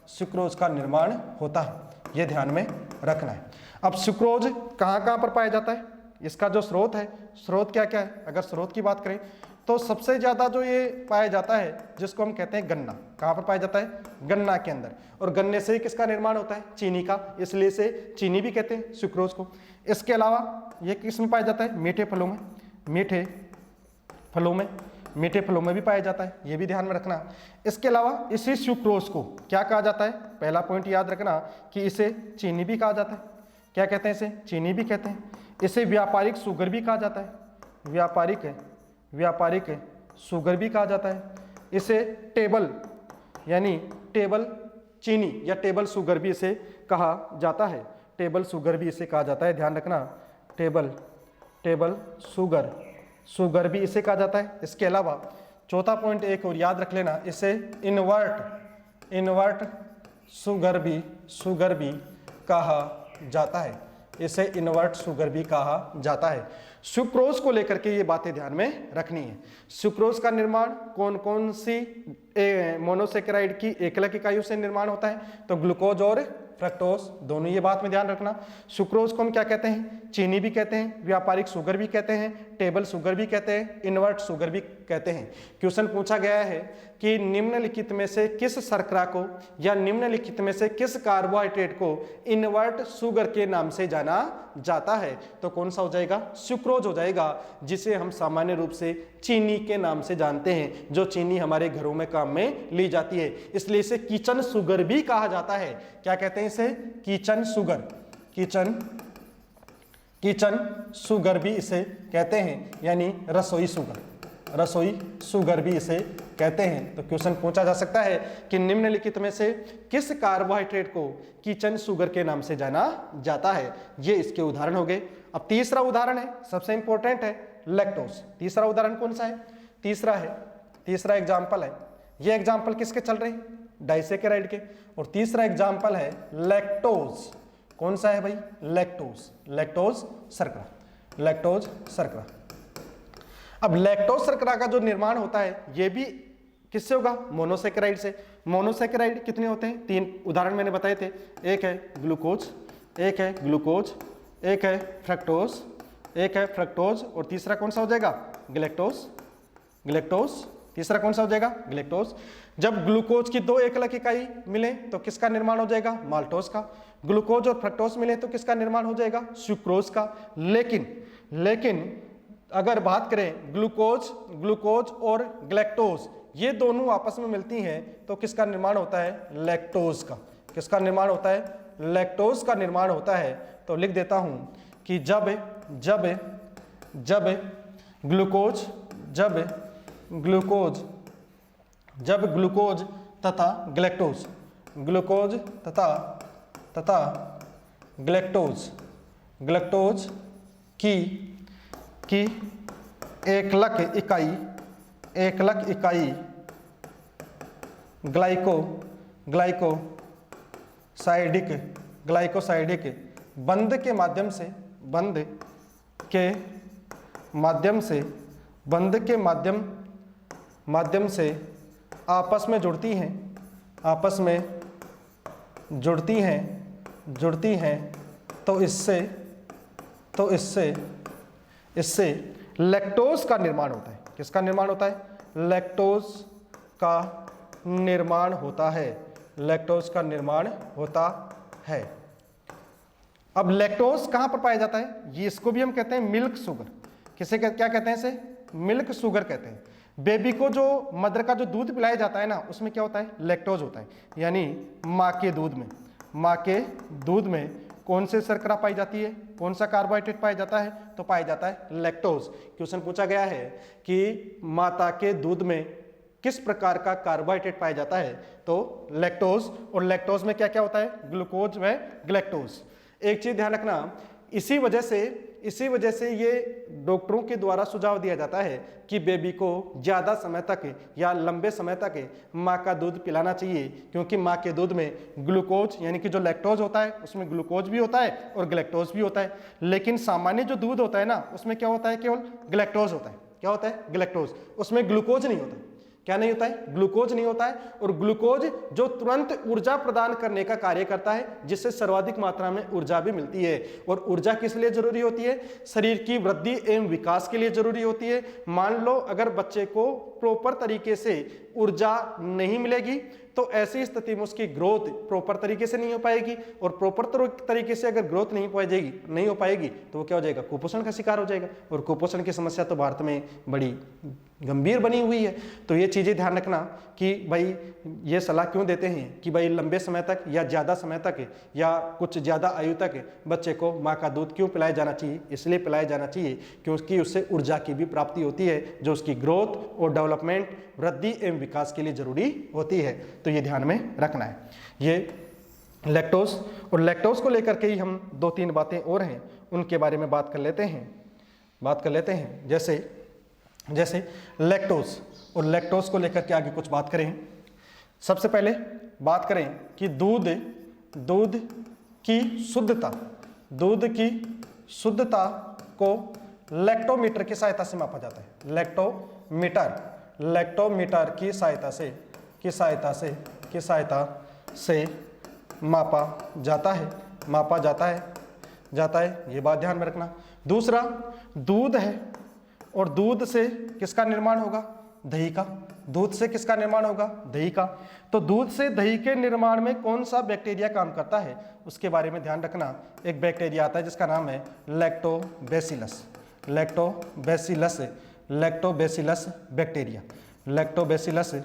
सुक्रोज का निर्माण होता है। ये ध्यान में रखना है। अब सुक्रोज कहाँ पर पाया जाता है? इसका जो स्रोत है, स्रोत क्या क्या है? अगर स्रोत की बात करें तो सबसे ज़्यादा जो ये पाया जाता है जिसको हम कहते हैं गन्ना। कहाँ पर पाया जाता है? गन्ना के अंदर। और गन्ने से किसका निर्माण होता है? चीनी का, इसलिए इसे चीनी भी कहते हैं, सुक्रोज को। इसके अलावा ये किस में पाया जाता है? मीठे फलों में भी पाया जाता है, ये भी ध्यान में रखना। इसके अलावा इसी सुक्रोज को क्या कहा जाता है? पहला पॉइंट याद रखना कि इसे चीनी भी कहा जाता है। क्या कहते हैं इसे? चीनी भी कहते हैं। इसे व्यापारिक शुगर भी कहा जाता है। व्यापारिक शुगर भी कहा जाता है। इसे टेबल चीनी या टेबल शुगर भी इसे कहा जाता है। ध्यान रखना, टेबल शुगर भी इसे कहा जाता है। इसके अलावा चौथा पॉइंट एक और याद रख लेना, इसे इनवर्ट शुगर भी कहा जाता है। सुक्रोज को लेकर के ये बातें ध्यान में रखनी है। सुक्रोज का निर्माण कौन कौन सी मोनोसेकेराइड की एकलक इकाइयों से निर्माण होता है? तो ग्लूकोज और फ्रक्टोज दोनों, ये बात में ध्यान रखना। सुक्रोज को हम क्या कहते हैं? चीनी भी कहते हैं, व्यापारिक शुगर भी कहते हैं, टेबल शुगर भी कहते हैं, इनवर्ट शुगर भी कहते हैं। क्वेश्चन पूछा गया है कि निम्नलिखित में से किस शर्करा को या निम्नलिखित में से किस कार्बोहाइड्रेट को इनवर्ट शुगर के नाम से जाना जाता है? तो कौन सा हो जाएगा? सुक्रोज हो जाएगा, जिसे हम सामान्य रूप से चीनी के नाम से जानते हैं, जो चीनी हमारे घरों में काम में ली जाती है। इसलिए इसे किचन शुगर भी कहा जाता है। क्या कहते हैं इसे? किचन शुगर भी इसे कहते हैं, यानी रसोई शुगर भी इसे कहते हैं। तो क्वेश्चन पूछा जा सकता है कि निम्नलिखित में से किस कार्बोहाइड्रेट को किचन शुगर के नाम से जाना जाता है? ये इसके उदाहरण हो गए। अब तीसरा उदाहरण है, सबसे इंपॉर्टेंट है, लैक्टोज। तीसरा उदाहरण कौन सा है? तीसरा एग्जाम्पल है। ये एग्जाम्पल किसके चल रहे हैं? डाइसेकेराइड के। और तीसरा एग्जाम्पल है लैक्टोज। कौन सा है भाई? लैक्टोज शर्करा। अब लैक्टोज शर्करा का जो निर्माण होता है ये भी किससे होगा? मोनोसेकेराइड से। मोनोसेकेराइड कितने होते हैं? 3 उदाहरण मैंने बताए थे। एक है ग्लूकोज, एक है फ्रक्टोज, और तीसरा कौन सा हो जाएगा? ग्लैक्टोज। तीसरा कौन सा हो जाएगा? ग्लैक्टोज। जब ग्लूकोज की 2 एकलक इकाई मिले तो किसका निर्माण हो जाएगा? माल्टोज का। ग्लूकोज और फ्रक्टोज मिले तो किसका निर्माण हो जाएगा? सुक्रोज का। लेकिन अगर बात करें ग्लूकोज और ग्लैक्टोज, ये दोनों आपस में मिलती हैं तो किसका निर्माण होता है? लैक्टोज का। किसका निर्माण होता है? लैक्टोज का निर्माण होता है। तो लिख देता हूं कि जब ग्लूकोज तथा ग्लैक्टोज की एकलक इकाई ग्लाइकोसाइडिक बंध के माध्यम से आपस में जुड़ती हैं तो इससे लैक्टोज का निर्माण होता है। किसका निर्माण होता है? लैक्टोज का निर्माण होता है। अब लैक्टोज कहां पर पाया जाता है? ये इसको भी हम कहते हैं मिल्क शुगर। क्या कहते हैं इसे? मिल्क शुगर कहते हैं। बेबी को जो मदर का जो दूध पिलाया जाता है ना, उसमें क्या होता है, लैक्टोज होता है। यानी माँ के दूध में कौन से शर्करा पाई जाती है, कौन सा कार्बोहाइड्रेट पाया जाता है, तो पाया जाता है लैक्टोज। क्वेश्चन पूछा गया है कि माता के दूध में किस प्रकार का कार्बोहाइड्रेट पाया जाता है, तो लैक्टोज। और लैक्टोज में क्या क्या होता है, ग्लूकोज व ग्लैक्टोज। एक चीज ध्यान रखना, इसी वजह से ये डॉक्टरों के द्वारा सुझाव दिया जाता है कि बेबी को ज़्यादा समय तक या लंबे समय तक माँ का दूध पिलाना चाहिए, क्योंकि माँ के दूध में ग्लूकोज यानी कि जो लैक्टोज होता है उसमें ग्लूकोज भी होता है और ग्लैक्टोज भी होता है। लेकिन सामान्य जो दूध होता है ना, उसमें क्या होता है, केवल ग्लैक्टोज होता है। क्या होता है, ग्लैक्टोज। उसमें ग्लूकोज नहीं होता। क्या नहीं होता है, ग्लूकोज नहीं होता है। और ग्लूकोज जो तुरंत ऊर्जा प्रदान करने का कार्य करता है, जिससे सर्वाधिक मात्रा में ऊर्जा भी मिलती है। और ऊर्जा किस लिए जरूरी होती है, शरीर की वृद्धि एवं विकास के लिए जरूरी होती है। मान लो अगर बच्चे को प्रॉपर तरीके से ऊर्जा नहीं मिलेगी तो ऐसी स्थिति में उसकी ग्रोथ प्रॉपर तरीके से नहीं हो पाएगी, और प्रॉपर तरीके से अगर ग्रोथ नहीं हो पाएगी तो वो क्या हो जाएगा, कुपोषण का शिकार हो जाएगा। और कुपोषण की समस्या तो भारत में बड़ी गंभीर बनी हुई है। तो ये चीजें ध्यान रखना कि भाई ये सलाह क्यों देते हैं कि भाई लंबे समय तक या ज्यादा समय तक या कुछ ज्यादा आयु तक बच्चे को माँ का दूध क्यों पिलाया जाना चाहिए, इसलिए पिलाया जाना चाहिए क्योंकि उससे ऊर्जा की भी प्राप्ति होती है, जो उसकी ग्रोथ और डेवलपमेंट, वृद्धि एवं विकास के लिए जरूरी होती है। तो ये ध्यान में रखना है। ये लैक्टोज, और लैक्टोज को लेकर के ही हम 2-3 बातें और हैं, उनके बारे में बात कर लेते हैं। जैसे लैक्टोज, और लैक्टोज को लेकर के आगे कुछ बात करें। सबसे पहले बात करें कि दूध की शुद्धता को लैक्टोमीटर की सहायता से मापा जाता है। लैक्टोमीटर की सहायता से मापा जाता है। ये बात ध्यान में रखना। दूसरा, दूध है और दूध से किसका निर्माण होगा, दही का। दूध से किसका निर्माण होगा, दही का। तो दूध से दही के निर्माण में कौन सा बैक्टीरिया काम करता है, उसके बारे में ध्यान रखना। एक बैक्टीरिया आता है जिसका नाम है लैक्टोबैसिलस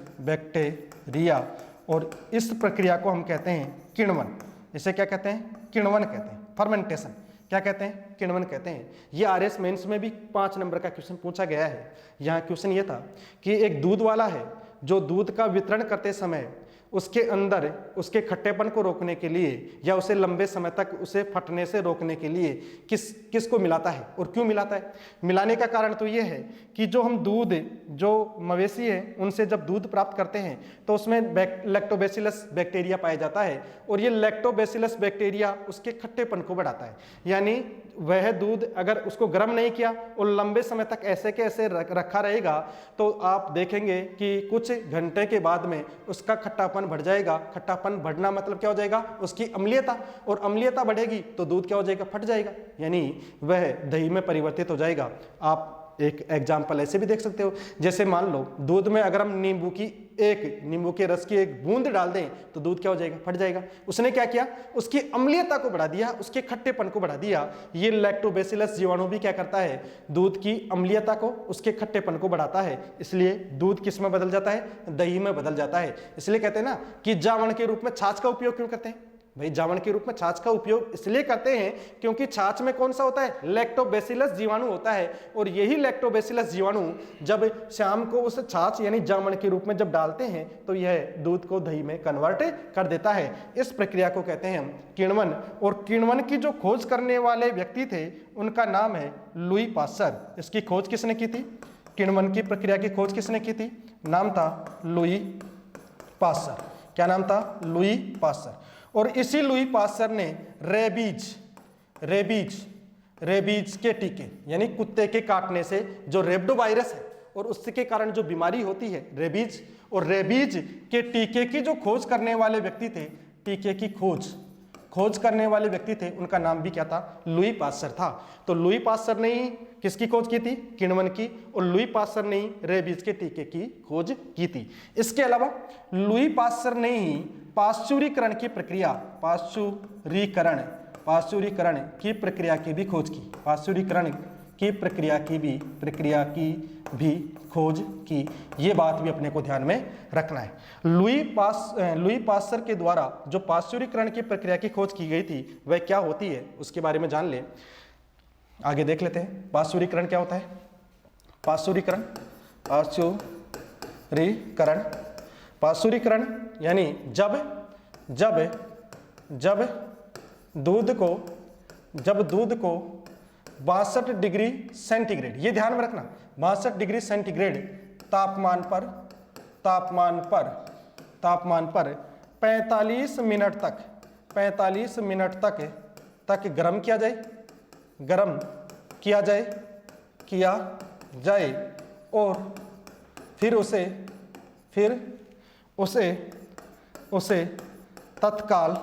बैक्टीरिया। और इस प्रक्रिया को हम कहते हैं किण्वन। इसे क्या कहते हैं, किण्वन कहते हैं। फर्मेंटेशन क्या कहते हैं, किण्वन कहते हैं। ये RS मेंस में भी 5 नंबर का क्वेश्चन पूछा गया है। यहाँ क्वेश्चन ये था कि एक दूध वाला है जो दूध का वितरण करते समय उसके अंदर उसके खट्टेपन को रोकने के लिए या उसे लंबे समय तक उसे फटने से रोकने के लिए किसको मिलाता है और क्यों मिलाता है। मिलाने का कारण तो ये है कि जो हम दूध, जो मवेशी है उनसे जब दूध प्राप्त करते हैं तो उसमें लैक्टोबैसिलस बैक्टीरिया पाया जाता है, और ये लैक्टोबैसिलस बैक्टीरिया उसके खट्टेपन को बढ़ाता है। यानी वह दूध अगर उसको गर्म नहीं किया और लंबे समय तक ऐसे के ऐसे रखा रहेगा तो आप देखेंगे कि कुछ घंटे के बाद में उसका खट्टापन बढ़ जाएगा। खट्टापन बढ़ना मतलब क्या हो जाएगा, उसकी अम्लीयता, और अम्लीयता बढ़ेगी तो दूध क्या हो जाएगा, फट जाएगा, यानी वह दही में परिवर्तित हो जाएगा। आप एक एग्जाम्पल ऐसे भी देख सकते हो, जैसे मान लो दूध में अगर हम नींबू के रस की एक बूंद डाल दें तो दूध क्या हो जाएगा, फट जाएगा। उसने क्या किया, उसकी अम्लीयता को बढ़ा दिया, उसके खट्टेपन को बढ़ा दिया। ये लैक्टोबैसिलस जीवाणु भी क्या करता है, दूध की अम्लीयता को, उसके खट्टेपन को बढ़ाता है। इसलिए दूध किस में बदल जाता है, दही में बदल जाता है। इसलिए कहते हैं ना कि जावण के रूप में छाछ का उपयोग क्यों करते हैं भाई, जावण के रूप में छाछ का उपयोग इसलिए करते हैं क्योंकि छाछ में कौन सा होता है, लैक्टोबैसिलस जीवाणु होता है। और यही लैक्टोबैसिलस जीवाणु जब शाम को उस छाछ यानी जावण के रूप में जब डालते हैं तो यह दूध को दही में कन्वर्ट कर देता है। इस प्रक्रिया को कहते हैं हम किण्वन। और किण्वन की जो खोज करने वाले व्यक्ति थे उनका नाम है लुई पास्चर। इसकी खोज किसने की थी, किण्वन की प्रक्रिया की खोज किसने की थी, नाम था लुई पास्चर। क्या नाम था, लुई पास्चर। और इसी लुई पास्चर ने रेबीज के टीके यानी कुत्ते के काटने से जो रेब्डो वायरस है और उसके कारण जो बीमारी होती है रेबीज, और रेबीज के टीके की जो खोज करने वाले व्यक्ति थे, टीके की खोज करने वाले व्यक्ति थे, उनका नाम भी क्या था, लुई पास्चर था। तो लुई पास्चर ने ही किसकी खोज की थी, किण्वन की, और लुई पास्चर ने ही रेबीज के टीके की खोज की थी। इसके अलावा लुई पास्चर ने ही पाश्चुरीकरण की प्रक्रिया, पाश्चुरीकरण की प्रक्रिया की भी खोज की। पाश्चुरीकरण की प्रक्रिया की भी खोज की। ये बात भी अपने को ध्यान में रखना है। लुई पास्चर के द्वारा जो पाश्चुरीकरण की प्रक्रिया की खोज की गई थी वह क्या होती है उसके बारे में जान ले। आगे देख लेते हैं पाश्चुरीकरण क्या होता है। पाश्चुरीकरण यानी जब दूध को 62 डिग्री सेंटीग्रेड, ये ध्यान में रखना, 62 डिग्री सेंटीग्रेड तापमान पर 45 मिनट तक गर्म किया जाए और फिर उसे तत्काल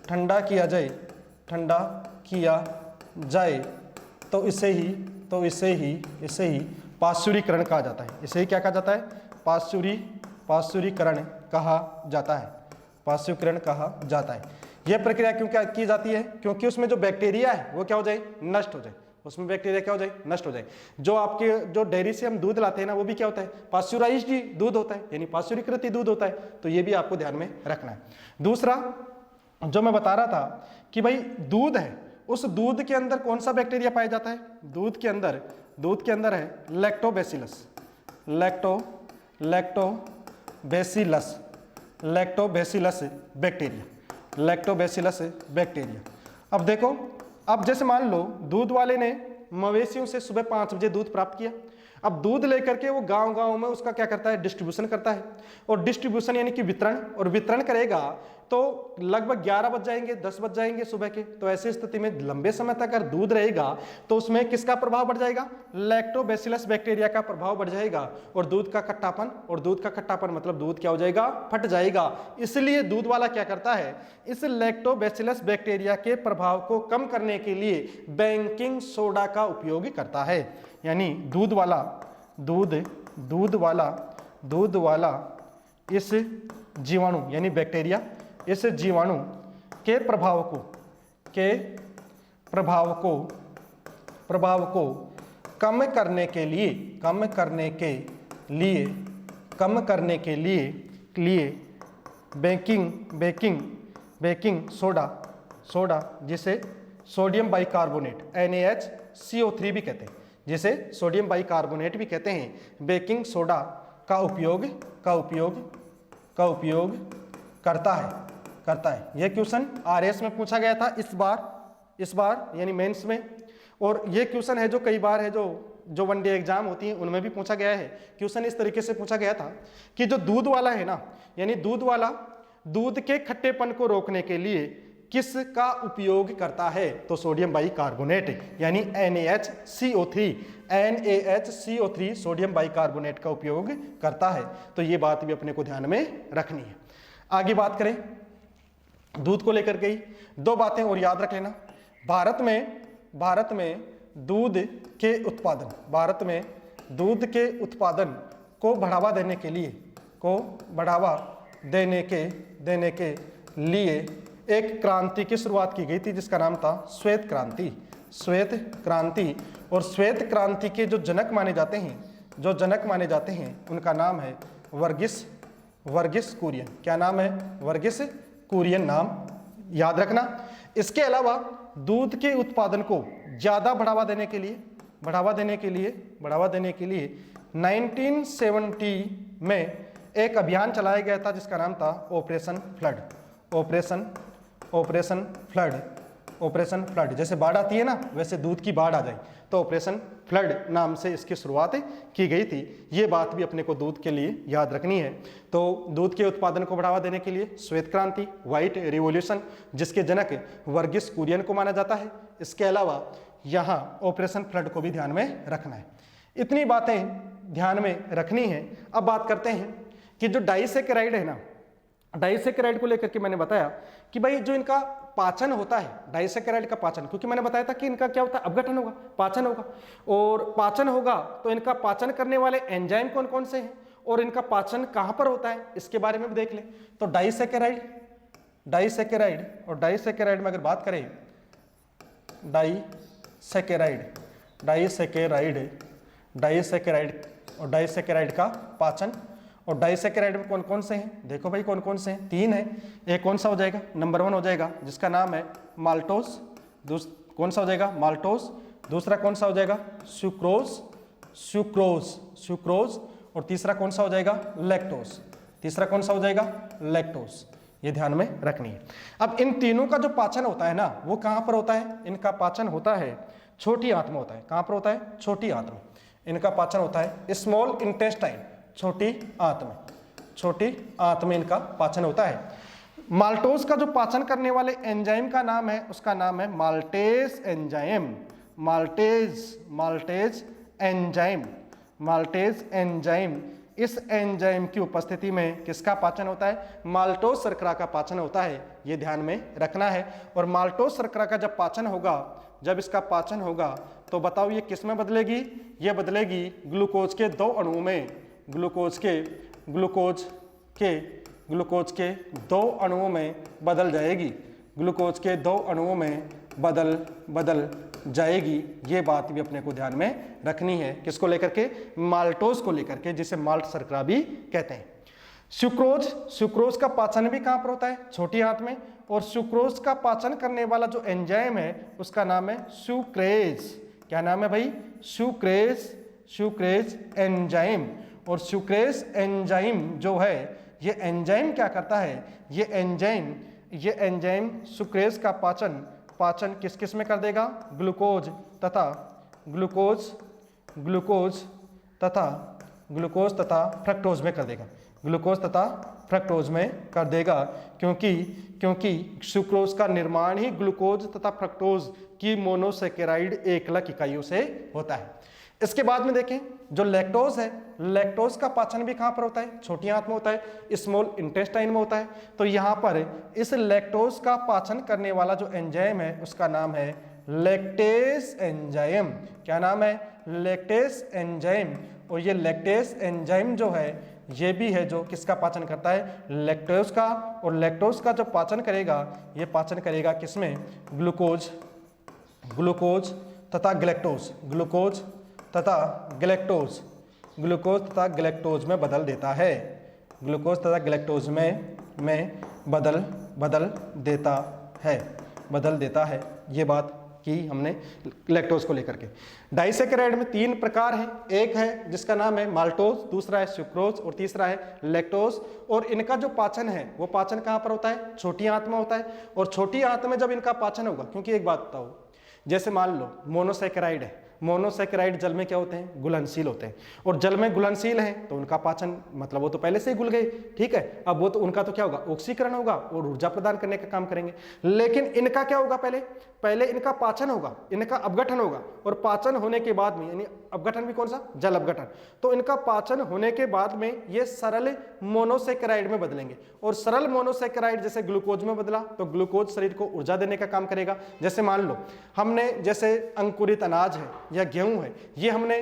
ठंडा किया जाए तो इसे ही पाश्चुरीकरण कहा जाता है। इसे ही क्या कहा जाता है? पाश्चुरीकरण कहा जाता है। यह प्रक्रिया क्यों क्या की जाती है? क्योंकि उसमें जो बैक्टीरिया है वो क्या हो जाए? नष्ट हो जाए। उसमें बैक्टीरिया क्या हो जाए? नष्ट हो जाए। जो आपके जो डेयरी से हम दूध लाते हैं ना, वो भी क्या होता है? पाश्चुराइज्ड दूध होता है, यानी पाश्चुरीकृत दूध होता है। तो ये भी आपको ध्यान में रखना है। दूसरा जो मैं बता रहा था कि भाई दूध है, उस दूध के अंदर कौन सा बैक्टीरिया पाया जाता है? दूध के अंदर है लैक्टोबैसिलस बैक्टीरिया। अब देखो, अब जैसे मान लो दूध वाले ने मवेशियों से सुबह 5 बजे दूध प्राप्त किया। अब दूध लेकर के वो गांव में उसका क्या करता है? डिस्ट्रीब्यूशन करता है। और डिस्ट्रीब्यूशन यानी कि वितरण करेगा तो लगभग 11 बज जाएंगे, 10 बज जाएंगे सुबह के। तो ऐसी स्थिति में लंबे समय तक अगर दूध रहेगा तो उसमें किसका प्रभाव बढ़ जाएगा? लैक्टोबैसिलस बैक्टीरिया का प्रभाव बढ़ जाएगा। और दूध का खट्टापन मतलब दूध क्या हो जाएगा? फट जाएगा। इसलिए दूध वाला क्या करता है? इस लैक्टोबैसिलस बैक्टीरिया के प्रभाव को कम करने के लिए बेकिंग सोडा का उपयोग करता है। यानी दूध वाला इस जीवाणु यानी बैक्टीरिया इस जीवाणु के प्रभाव को कम करने के लिए बेकिंग सोडा जिसे सोडियम बाइकार्बोनेट NaHCO3 भी कहते हैं, जिसे सोडियम बाइकार्बोनेट भी कहते हैं, बेकिंग सोडा का उपयोग करता है। यह क्वेश्चन RS में पूछा गया था इस बार यानी मेंस में। और यह क्वेश्चन है जो कई बार है जो वनडे एग्जाम होती है उनमें भी पूछा गया है। क्वेश्चन इस तरीके से पूछा गया था कि जो दूध वाला है ना, यानी दूध वाला दूध के खट्टेपन को रोकने के लिए किसका उपयोग करता है? तो सोडियम बाइकार्बोनेट यानी NaHCO3 सोडियम बाइकार्बोनेट का उपयोग करता है। तो ये बात भी अपने को ध्यान में रखनी है। आगे बात करें दूध को लेकर गई 2 बातें और याद रख लेना। भारत में दूध के उत्पादन को बढ़ावा देने के लिए एक क्रांति की शुरुआत की गई थी जिसका नाम था श्वेत क्रांति। और श्वेत क्रांति के जो जनक माने जाते हैं उनका नाम है वर्गिस कुरियन। क्या नाम है? वर्गिस कुरियन नाम याद रखना। इसके अलावा दूध के उत्पादन को ज्यादा बढ़ावा देने के लिए 1970 में एक अभियान चलाया गया था जिसका नाम था ऑपरेशन फ्लड। जैसे बाढ़ आती है ना, वैसे दूध की बाढ़ आ जाए तो ऑपरेशन फ्लड नाम से इसकी शुरुआत की गई थी। ये बात भी अपने को दूध के लिए याद रखनी है। तो दूध के उत्पादन को बढ़ावा देने के लिए श्वेत क्रांति, व्हाइट रिवॉल्यूशन, जिसके जनक वर्गिस कुरियन को माना जाता है। इसके अलावा यहाँ ऑपरेशन फ्लड को भी ध्यान में रखना है। इतनी बातें ध्यान में रखनी है। अब बात करते हैं कि जो डाइसेकेराइड है ना, डाइसेकेराइड को लेकर के मैंने बताया कि भाई जो इनका पाचन होता है, डाइसेकेराइड का पाचन, क्योंकि मैंने बताया था कि इनका क्या होता है? अपघटन होगा, पाचन होगा। और पाचन होगा तो इनका पाचन करने वाले एंजाइम कौन कौन से हैं और इनका पाचन कहां पर होता है, इसके बारे में भी देख ले। तो डाइसेकेराइड और डाइसेकेराइड में अगर बात करें, डाइसेकेराइड, डाइसेकेराइड, डाइसेकेराइड और डाइसेकेराइड का पाचन। और डाइसेकेराइड में कौन कौन से हैं, देखो भाई कौन कौन से हैं, 3 हैं। एक कौन सा हो जाएगा, नंबर 1 हो जाएगा जिसका नाम है माल्टोस, कौन सा हो जाएगा माल्टोस, दूसरा कौन सा हो जाएगा सुक्रोज, सुक्रोज, सुक्रोज, और तीसरा कौन सा हो जाएगा लैक्टोस, तीसरा कौन सा हो जाएगा लैक्टोस। ये ध्यान में रखनी है। अब इन तीनों का जो पाचन होता है ना वो कहाँ पर होता है, इनका पाचन होता है छोटी आंत में होता है। कहाँ पर होता है, छोटी आंत में। इनका पाचन होता है स्मॉल इंटेस्टाइन, छोटी आंत में, छोटी आंत में इनका पाचन होता है। माल्टोस का जो पाचन करने वाले एंजाइम का नाम है उसका नाम है maltase enzyme, maltase, maltase enzyme, maltase enzyme. इस एंजाइम की उपस्थिति में किसका पाचन होता है, माल्टोस शर्करा का पाचन होता है। ये ध्यान में रखना है। और माल्टोस शर्करा का जब पाचन होगा, जब इसका पाचन होगा तो बताओ ये किस में बदलेगी, ये बदलेगी ग्लूकोज के 2 अणुओं में, ग्लूकोज के 2 अणुओं में बदल जाएगी, ग्लूकोज के 2 अणुओं में बदल जाएगी। ये बात भी अपने को ध्यान में रखनी है। किसको लेकर के, माल्टोस को लेकर के, जिसे माल्ट शर्करा भी कहते हैं। सुक्रोज, सुक्रोज का पाचन भी कहाँ पर होता है, छोटी आंत में। और सुक्रोज का पाचन करने वाला जो एंजाइम है उसका नाम है सुक्रेज। क्या नाम है भाई, सुक्रेज, सुक्रेज एंजाइम। और सुक्रेज एंजाइम जो है, ये एंजाइम क्या करता है, ये एंजाइम सुक्रेज का पाचन किस किस में कर देगा, ग्लूकोज तथा फ्रक्टोज में कर देगा, ग्लूकोज तथा फ्रक्टोज में कर देगा। क्योंकि सुक्रोज का निर्माण ही ग्लूकोज तथा फ्रक्टोज की मोनोसेकेराइड एकलक इकाइयों से होता है। इसके बाद में देखें जो लैक्टोज है, लैक्टोज का पाचन भी कहाँ पर होता है, छोटी आंत में होता है, स्मॉल इंटेस्टाइन में होता है। तो यहाँ पर इस लैक्टोज का पाचन करने वाला जो एंजाइम है उसका नाम है लैक्टेज एंजाइम। क्या नाम है, लैक्टेज एंजाइम। और ये लैक्टेज एंजाइम जो है ये भी है जो किसका पाचन करता है, लैक्टोज का। और लैक्टोज का जो पाचन करेगा, ये पाचन करेगा किसमें, ग्लूकोज तथा ग्लैक्टोज, ग्लूकोज तथा ग्लैक्टोज में बदल देता है, ग्लूकोज तथा ग्लैक्टोज में बदल देता है। ये बात की हमने लैक्टोज को लेकर के। डाइसेकेराइड में 3 प्रकार हैं, एक है जिसका नाम है माल्टोज, दूसरा है सुक्रोज और तीसरा है लैक्टोज। और इनका जो पाचन है वो पाचन कहाँ पर होता है, छोटी आंत में होता है। और छोटी आंत में जब इनका पाचन होगा, क्योंकि एक बात बताओ, जैसे मान लो मोनोसेकेराइड है, मोनोसेकेराइड जल में क्या होते हैं, घुलनशील होते हैं। और जल में घुलनशील हैं तो उनका पाचन मतलब वो तो पहले से ही घुल गए, ठीक है। अब वो तो उनका तो क्या होगा, ऑक्सीकरण होगा और ऊर्जा प्रदान करने का काम करेंगे। लेकिन इनका क्या होगा, पहले इनका पाचन होगा, इनका अपघटन होगा। और पाचन होने के बाद में, यानी अपघटन भी कौन सा, जल अपघटन। तो इनका पाचन होने के बाद में ये सरल मोनोसेकेराइड में बदलेंगे। और सरल मोनोसेकेराइड जैसे ग्लूकोज में बदला तो ग्लूकोज शरीर को ऊर्जा देने का काम करेगा। जैसे मान लो हमने जैसे अंकुरित अनाज है या गेहूं है, ये हमने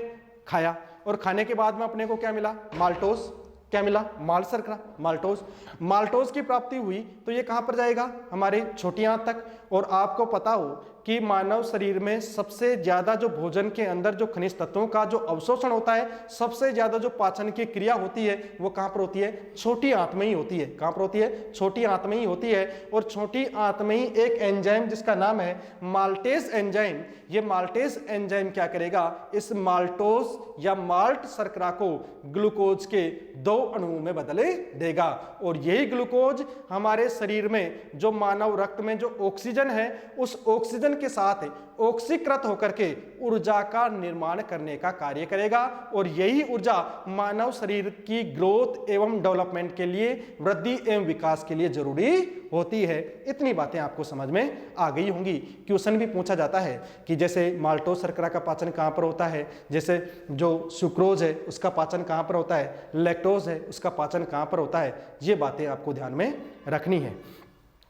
खाया और खाने के बाद में अपने को क्या मिला, माल्टोज, क्या मिला, माल्ट शर्करा, माल्टोज। माल्टोज की प्राप्ति हुई तो ये कहां पर जाएगा, हमारी छोटी आंत तक। और आपको पता हो कि मानव शरीर में सबसे ज्यादा जो भोजन के अंदर जो खनिज तत्वों का जो अवशोषण होता है, सबसे ज्यादा जो पाचन की क्रिया होती है वो कहां पर होती है, छोटी आंत में ही होती है। कहां पर होती है, छोटी आंत में ही होती है। और छोटी आंत में ही एक एंजाइम जिसका नाम है माल्टेज एंजाइम, ये माल्टेज एंजाइम क्या करेगा, इस माल्टोज या माल्ट शर्करा को ग्लूकोज के 2 अणुओं में बदले देगा। और यही ग्लूकोज हमारे शरीर में जो मानव रक्त में जो ऑक्सीजन है, उस ऑक्सीजन के साथ ऑक्सीकृत होकर के ऊर्जा का निर्माण करने का कार्य करेगा। और यही ऊर्जा मानव शरीर की ग्रोथ एवं डेवलपमेंट के लिए, वृद्धि एवं विकास के लिए जरूरी होती है। इतनी बातें आपको समझ में आ गई होंगी। क्वेश्चन भी पूछा जाता है कि जैसे माल्टोज शर्करा का पाचन कहां पर होता है, जैसे जो सुक्रोज है उसका पाचन कहां पर होता है, लैक्टोज है उसका पाचन कहां पर होता है, ये बातें आपको ध्यान में रखनी है।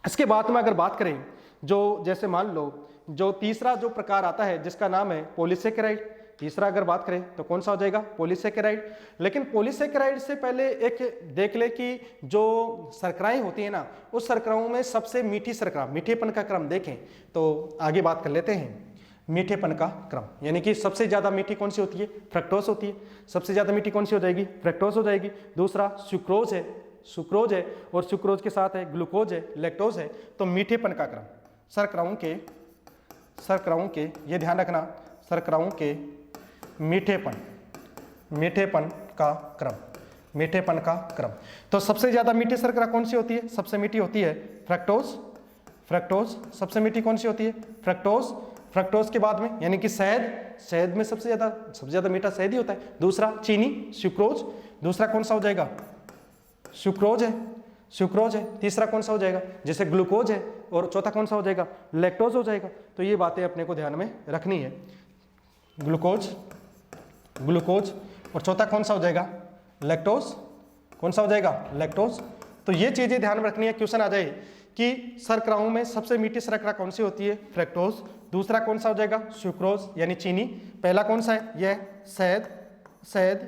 इसके बाद में अगर बात करें जो जैसे मान लो जो तीसरा जो प्रकार आता है जिसका नाम है पॉलीसेकेराइड, तीसरा अगर बात करें तो कौन सा हो जाएगा, पॉलीसेकेराइड। लेकिन पॉलीसेकेराइड से पहले एक देख ले कि जो शर्कराएं होती है ना, उस शर्कराओं में सबसे मीठी शर्करा, मीठेपन का क्रम देखें तो आगे बात कर लेते हैं। मीठेपन का क्रम, यानी कि सबसे ज्यादा मीठी कौन सी होती है? फ्रक्टोज होती है। सबसे ज्यादा मीठी कौन सी हो जाएगी? फ्रक्टोज हो जाएगी। दूसरा सुक्रोज है, सुक्रोज है, और सुक्रोज के साथ है ग्लूकोज है, लैक्टोज है। तो मीठेपन का क्रम, शर्कराओं के ये ध्यान रखना, शर्कराओं के मीठेपन का क्रम, मीठेपन का क्रम। तो सबसे ज्यादा मीठी शर्करा कौन सी होती है? सबसे मीठी होती है फ्रक्टोज। सबसे मीठी कौन सी होती है? फ्रक्टोज के बाद में यानी कि शहद में सबसे ज्यादा मीठा शहद ही होता है। दूसरा चीनी, सुक्रोज। दूसरा कौन सा हो जाएगा? सुक्रोज है। तीसरा कौन सा हो जाएगा? जैसे ग्लूकोज है। और चौथा कौन सा हो जाएगा? लैक्टोज हो जाएगा। तो ये बातें अपने को ध्यान में रखनी है। ग्लूकोज, और चौथा कौन सा हो जाएगा? लैक्टोज। कौन सा हो जाएगा? लैक्टोज। तो ये चीजें ध्यान में रखनी है। क्वेश्चन आ जाए कि शर्कराओं में सबसे मीठी शर्करा कौन सी होती है? फ्रक्टोज। दूसरा कौन सा हो जाएगा? सुक्रोज यानी चीनी। पहला कौन सा है? यह शहद।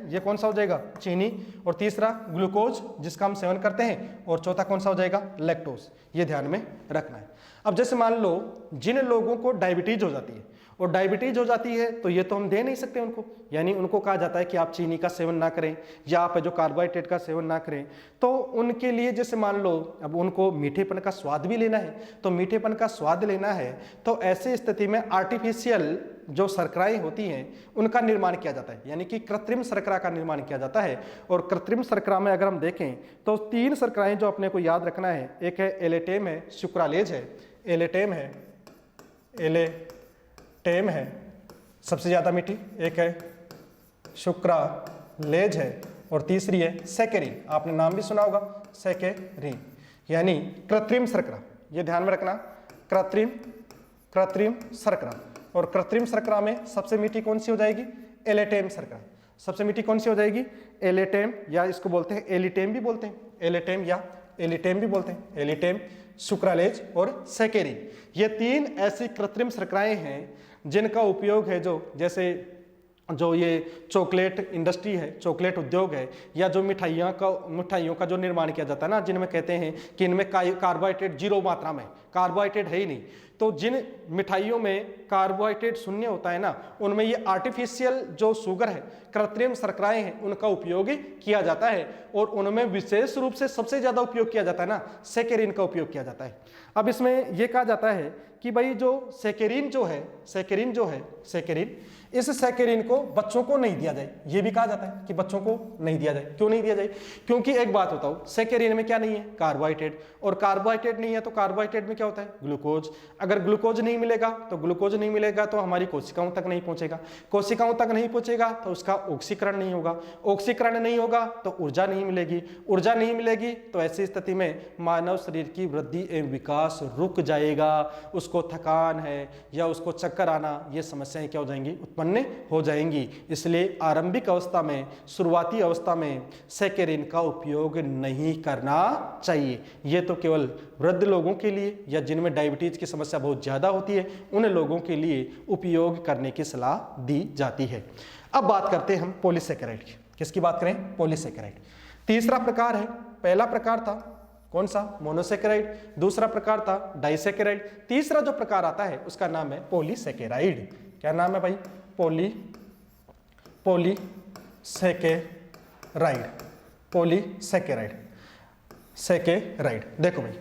ये कौन सा हो जाएगा? चीनी। और तीसरा ग्लूकोज जिसका हम सेवन करते हैं। और चौथा कौन सा हो जाएगा? लैक्टोज। ये ध्यान में रखना है। अब जैसे मान लो जिन लोगों को डायबिटीज हो जाती है, और डायबिटीज हो जाती है तो ये तो हम दे नहीं सकते उनको, यानी उनको कहा जाता है कि आप चीनी का सेवन ना करें या आप जो कार्बोहाइड्रेट का सेवन ना करें। तो उनके लिए जैसे मान लो अब उनको मीठेपन का स्वाद भी लेना है, तो मीठेपन का स्वाद लेना है तो ऐसी स्थिति में आर्टिफिशियल जो शर्कराएं होती हैं उनका निर्माण किया जाता है, यानी कि कृत्रिम शर्करा का निर्माण किया जाता है। और कृत्रिम शर्करा में अगर हम देखें तो 3 शर्कराएं जो अपने को याद रखना है, एक है एलेटेम है, सुक्रालेज है, एलेटेम है सबसे ज्यादा मीठी, एक है सुक्रालेज है, और तीसरी है सैकेरिन। आपने नाम भी सुना होगा, सैकेरिन, यानी कृत्रिम शर्करा। ये ध्यान में रखना, कृत्रिम शर्करा। और कृत्रिम शर्करा में सबसे मीठी कौन सी हो जाएगी? एलेटेम शर्करा। सबसे मीठी कौन सी हो जाएगी? एलेटेम, या इसको बोलते हैं एलिटेम भी बोलते हैं, एलेटेम या एलिटेम भी बोलते हैं, एलिटेम, सुक्रालेज और सैकेरिन। ये 3 ऐसी कृत्रिम शर्कराएं हैं जिनका उपयोग है जो ये चॉकलेट इंडस्ट्री है, चॉकलेट उद्योग है, या जो मिठाइयों का जो निर्माण किया जाता है ना, जिनमें कहते हैं कि इनमें कार्बोहाइड्रेट 0 मात्रा में, कार्बोहाइड्रेट है ही नहीं। तो जिन मिठाइयों में कार्बोहाइड्रेट शून्य होता है ना, उनमें ये आर्टिफिशियल जो शुगर है, कृत्रिम शर्कराएं हैं, उनका उपयोग किया जाता है। और उनमें विशेष रूप से सबसे ज्यादा उपयोग किया जाता है ना, सैकेरिन का उपयोग किया जाता है। अब इसमें यह कहा जाता है कि भाई जो सैकेरिन इस सैकेरिन को बच्चों को नहीं दिया जाए। ये भी कहा जाता है कि बच्चों को नहीं दिया जाए। क्यों नहीं दिया जाए? क्योंकि एक बात बताओ, सैकेरिन में क्या नहीं है? कार्बोहाइड्रेट। और कार्बोहाइड्रेट नहीं है तो कार्बोहाइड्रेट में क्या होता है? ग्लूकोज। अगर ग्लूकोज नहीं मिलेगा तो हमारी कोशिकाओं तक नहीं पहुंचेगा, कोशिकाओं तक नहीं पहुंचेगा तो उसका ऑक्सीकरण नहीं होगा, ऑक्सीकरण नहीं होगा तो ऊर्जा नहीं मिलेगी, ऊर्जा नहीं मिलेगी तो ऐसी स्थिति में मानव शरीर की वृद्धि एवं विकास रुक जाएगा, उसको थकान है या उसको चक्कर आना, ये समस्याएं क्या हो जाएंगी? उत्पन्न हो जाएंगी। इसलिए आरंभिक अवस्था में, शुरुआती अवस्था में सैकेरिन का उपयोग नहीं करना चाहिए। ये तो केवल वृद्ध लोगों के लिए या जिनमें डायबिटीज की समस्या बहुत ज्यादा होती है उन लोगों के लिए उपयोग करने की सलाह दी जाती है। अब बात करते हैं हम पॉलीसैकेराइड की। किसकी बात करें? पॉलीसैकेराइड। तीसरा प्रकार है, पहला प्रकार था कौन सा? मोनोसैकेराइड। दूसरा प्रकार था डाइसैकेराइड। तीसरा जो प्रकार आता है उसका नाम है पॉलीसैकेराइड। क्या नाम है भाई? पॉलीसैकेराइड। देखो भाई,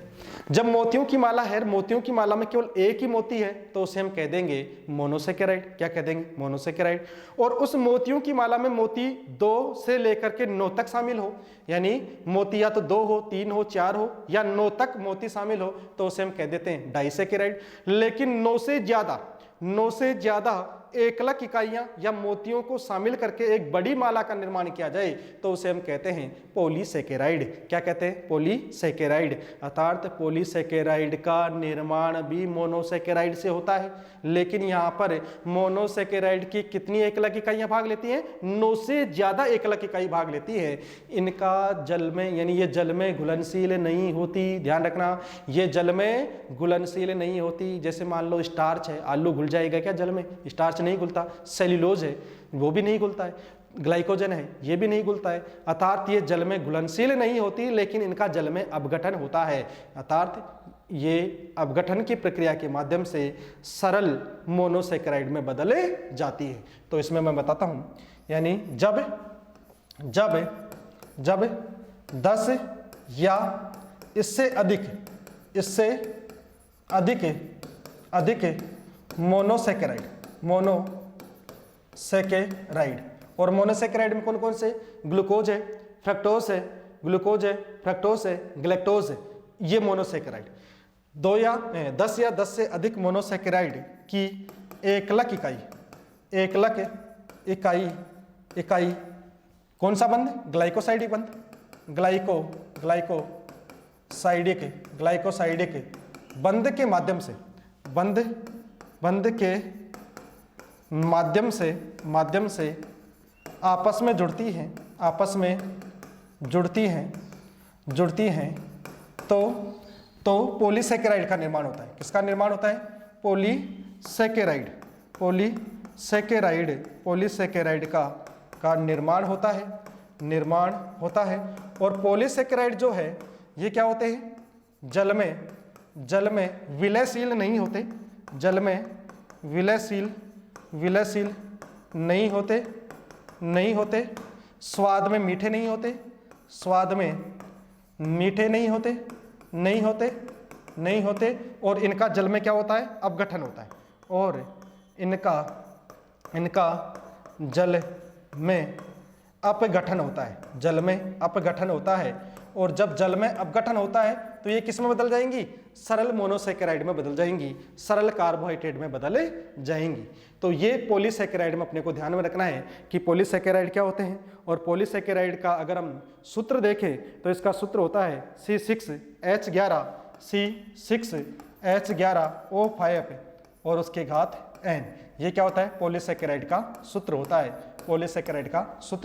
जब मोतियों की माला है, मोतियों की माला में केवल एक ही मोती है तो उसे हम कह देंगे मोनोसैकेराइड। क्या कह देंगे? मोनोसैकेराइड। और उस मोतियों की माला में मोती 2 से लेकर के 9 तक शामिल हो, यानी मोती या तो 2 हो, 3 हो, 4 हो या 9 तक मोती शामिल हो तो उसे हम कह देते हैं डाइसैकेराइड। लेकिन 9 से ज्यादा एकलक इकाइयां या मोतियों को शामिल करके एक बड़ी माला का निर्माण किया जाए तो उसे हम कहते हैं पॉलीसैकेराइड। क्या कहते हैं? पॉलीसैकेराइड। अर्थात पॉलीसैकेराइड का निर्माण भी मोनोसैकेराइड से होता है, लेकिन यहाँ पर मोनोसैकेराइड की कितनी एकलक इकाइयां भाग लेती हैं? 9 से ज्यादा एकलक इकाई भाग लेती है। इनका जल में, यानी ये जल में घुलनशील नहीं होती। ध्यान रखना, ये जल में घुलनशील नहीं होती। जैसे मान लो स्टार्च है, आलू घुल जाएगा क्या जल में? स्टार्च नहीं घुलता। सेल्यूलोज है वो भी नहीं घुलता है, ग्लाइकोजन है ये भी नहीं घुलता है। अर्थात ये जल में घुलनशील नहीं होती, लेकिन इनका जल में अपघटन होता है। अर्थात ये अपघटन की प्रक्रिया के माध्यम से सरल मोनोसेकेराइड में बदले जाती है। तो इसमें मैं बताता हूं, यानी जब जब जब 10 या इससे अधिक मोनोसेकेराइड और मोनोसेकेराइड में कौन कौन से, ग्लूकोज है, फ्रक्टोज है, गैलेक्टोज है, ये मोनोसेकेराइड 10 या 10 से अधिक मोनोसेकेराइड की एकलक इकाई कौन सा बंध, ग्लाइकोसाइडिक बंध, ग्लाइकोसाइडिक बंध के माध्यम से आपस में जुड़ती हैं तो पॉलीसेकेराइड का निर्माण होता है। किसका निर्माण होता है, पॉलीसेकेराइड का निर्माण होता है। और पॉलीसेकेराइड जो है ये क्या होते हैं, जल में विलयशील नहीं होते, स्वाद में मीठे नहीं होते, और इनका जल में क्या होता है, अपघटन होता है, और इनका जल में अपघटन होता है। और जब जल में अपघटन होता है तो ये किस में बदल जाएंगी, सरल मोनोसेकेराइड में बदल जाएंगी, सरल कार्बोहाइड्रेट में बदले जाएंगी। तो ये पॉलीसेकेराइड में अपने को ध्यान में रखना है कि पॉलीसेकेराइड क्या होते हैं। और पॉलीसेकेराइड का अगर हम सूत्र देखें तो इसका सूत्र होता है C6H11O5 और उसके घात N। ये क्या होता है, पॉलीसेकेराइड का सूत्र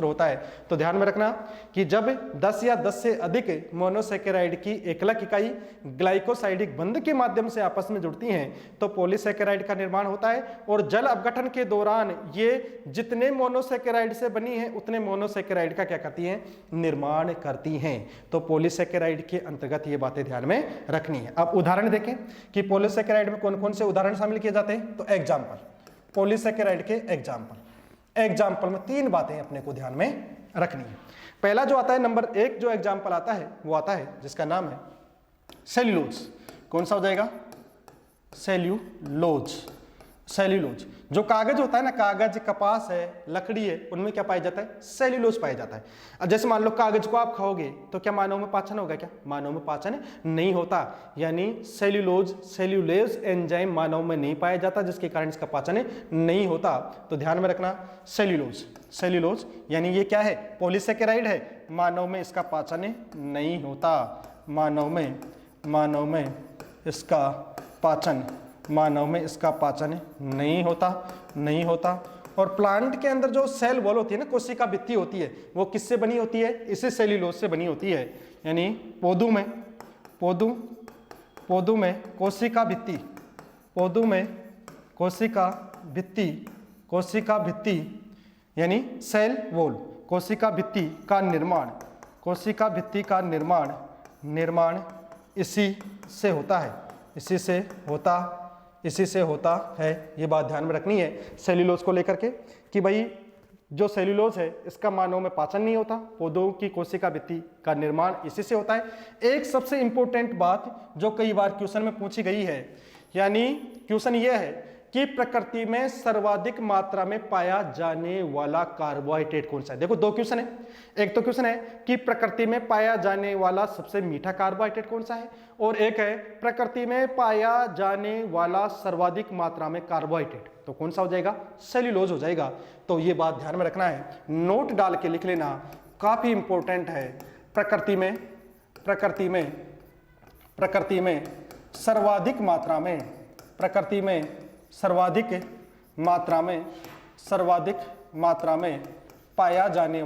होता है। तो ध्यान में रखना कि जब 10 या 10 से अधिक मोनोसेकेराइड की एकलक इकाई ग्लाइकोसाइडिक बंध के माध्यम से आपस में जुड़ती हैं तो पॉलीसेकेराइड का निर्माण होता है। और जल अपघटन के दौरान ये जितने मोनोसेकेराइड से बनी है उतने मोनोसेकेराइड का क्या करती हैं, निर्माण करती हैं। तो पॉलीसेकेराइड के अंतर्गत ये बातें ध्यान में रखनी है। अब उदाहरण देखें कि पॉलीसेकेराइड में कौन कौन से उदाहरण शामिल किए जाते हैं। तो एग्जाम्पल, पॉलीसेकेराइड के एग्जाम्पल में 3 बातें अपने को ध्यान में रखनी है। पहला जो आता है, नंबर 1 जो एग्जाम्पल आता है वो आता है जिसका नाम है सेल्यूलोज। कौन सा हो जाएगा, सेल्यूलोज। जो कागज होता है ना, कागज, कपास है, लकड़ी है, उनमें क्या पाया जाता है, सेल्यूलोज पाया जाता है। अब जैसे मान लो कागज को आप खाओगे तो क्या मानव में पाचन होगा, क्या मानव में पाचन नहीं होता, यानी सेल्यूलेज एंजाइम मानव में नहीं पाया जाता जिसके कारण इसका पाचन नहीं होता। तो ध्यान में रखना, सेल्यूलोज यानी ये क्या है, पॉलीसेकेराइड है, मानव में इसका पाचन नहीं होता, मानव में इसका पाचन नहीं होता। और प्लांट के अंदर जो सेल वॉल होती है ना, कोशिका भित्ति होती है, वो किससे बनी होती है, इसी सेल्यूलोज से बनी होती है। यानी पौधों में कोशिका भित्ति यानी सेल वॉल, कोशिका भित्ति का निर्माण इसी से होता है। ये बात ध्यान में रखनी है सेल्यूलोज को लेकर के कि भाई जो सेल्यूलोज है इसका मानव में पाचन नहीं होता, पौधों की कोशिका भित्ति का निर्माण इसी से होता है। एक सबसे इंपॉर्टेंट बात जो कई बार क्वेश्चन में पूछी गई है, यानी क्वेश्चन ये है कि प्रकृति में सर्वाधिक मात्रा में पाया जाने वाला कार्बोहाइड्रेट कौन सा है। देखो 2 क्वेश्चन है, एक तो क्वेश्चन है कि प्रकृति में पाया जाने वाला सबसे मीठा कार्बोहाइड्रेट कौन सा है, और एक है प्रकृति में पाया जाने वाला सर्वाधिक मात्रा में कार्बोहाइड्रेट, तो कौन सा हो जाएगा, सेल्यूलोज हो जाएगा। तो ये बात ध्यान में रखना है, नोट डाल के लिख लेना, काफी इंपॉर्टेंट है। प्रकृति में सर्वाधिक मात्रा में पाया जाने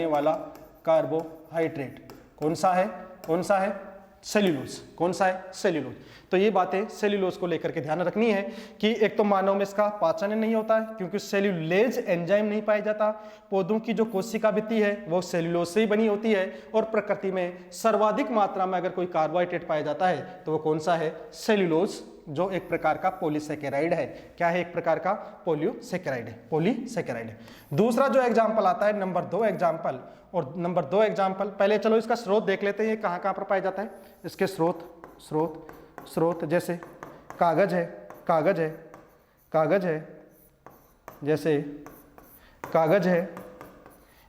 वाला कार्बोहाइड्रेट कौन सा है, सेल्यूलोज। कौन सा है? सेल्यूलोज। तो ये बातें सेल्यूलोज को लेकर के ध्यान रखनी है कि एक तो मानव में इसका पाचन नहीं होता है क्योंकि सेल्यूलेज एंजाइम नहीं पाया जाता। पौधों की जो कोशिका भित्ति है वो सेल्यूलोज से ही बनी होती है और प्रकृति में सर्वाधिक मात्रा में अगर कोई कार्बोहाइड्रेट पाया जाता है तो वो कौन सा है? सेल्यूलोज, जो एक प्रकार का पॉलीसेकेराइड है। क्या है? एक प्रकार का पॉलीसेकेराइड है, पॉलीसेकेराइड है। दूसरा जो एग्जाम्पल आता है नंबर 2 एग्जाम्पल, और नंबर 2 एग्जाम्पल पहले चलो इसका स्रोत देख लेते हैं, ये कहाँ कहाँ पर पाया जाता है। इसके स्रोत जैसे कागज है, जैसे कागज है।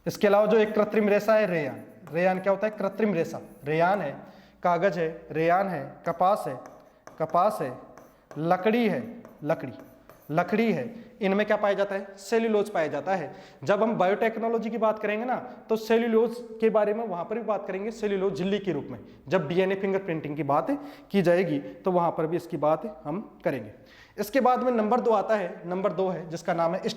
इसके अलावा जो एक कृत्रिम रेशा है रेयान। रेयान क्या होता है? कृत्रिम रेशा। रेयान है, कागज है, रेयान है, कपास है, लकड़ी है। इनमें क्या पाया जाता है? सेल्यूलोज पाया जाता है। जब हम बायोटेक्नोलॉजी की बात करेंगे ना तो सेल्यूलोज के बारे में वहां पर भी बात करेंगे, सेल्यूलोज झिल्ली के रूप में। जब डीएनए फिंगरप्रिंटिंग की बात की जाएगी तो वहां पर भी इसकी बात हम करेंगे। इसके बाद में नंबर 2 आता है, नंबर 2 है जिसका नाम है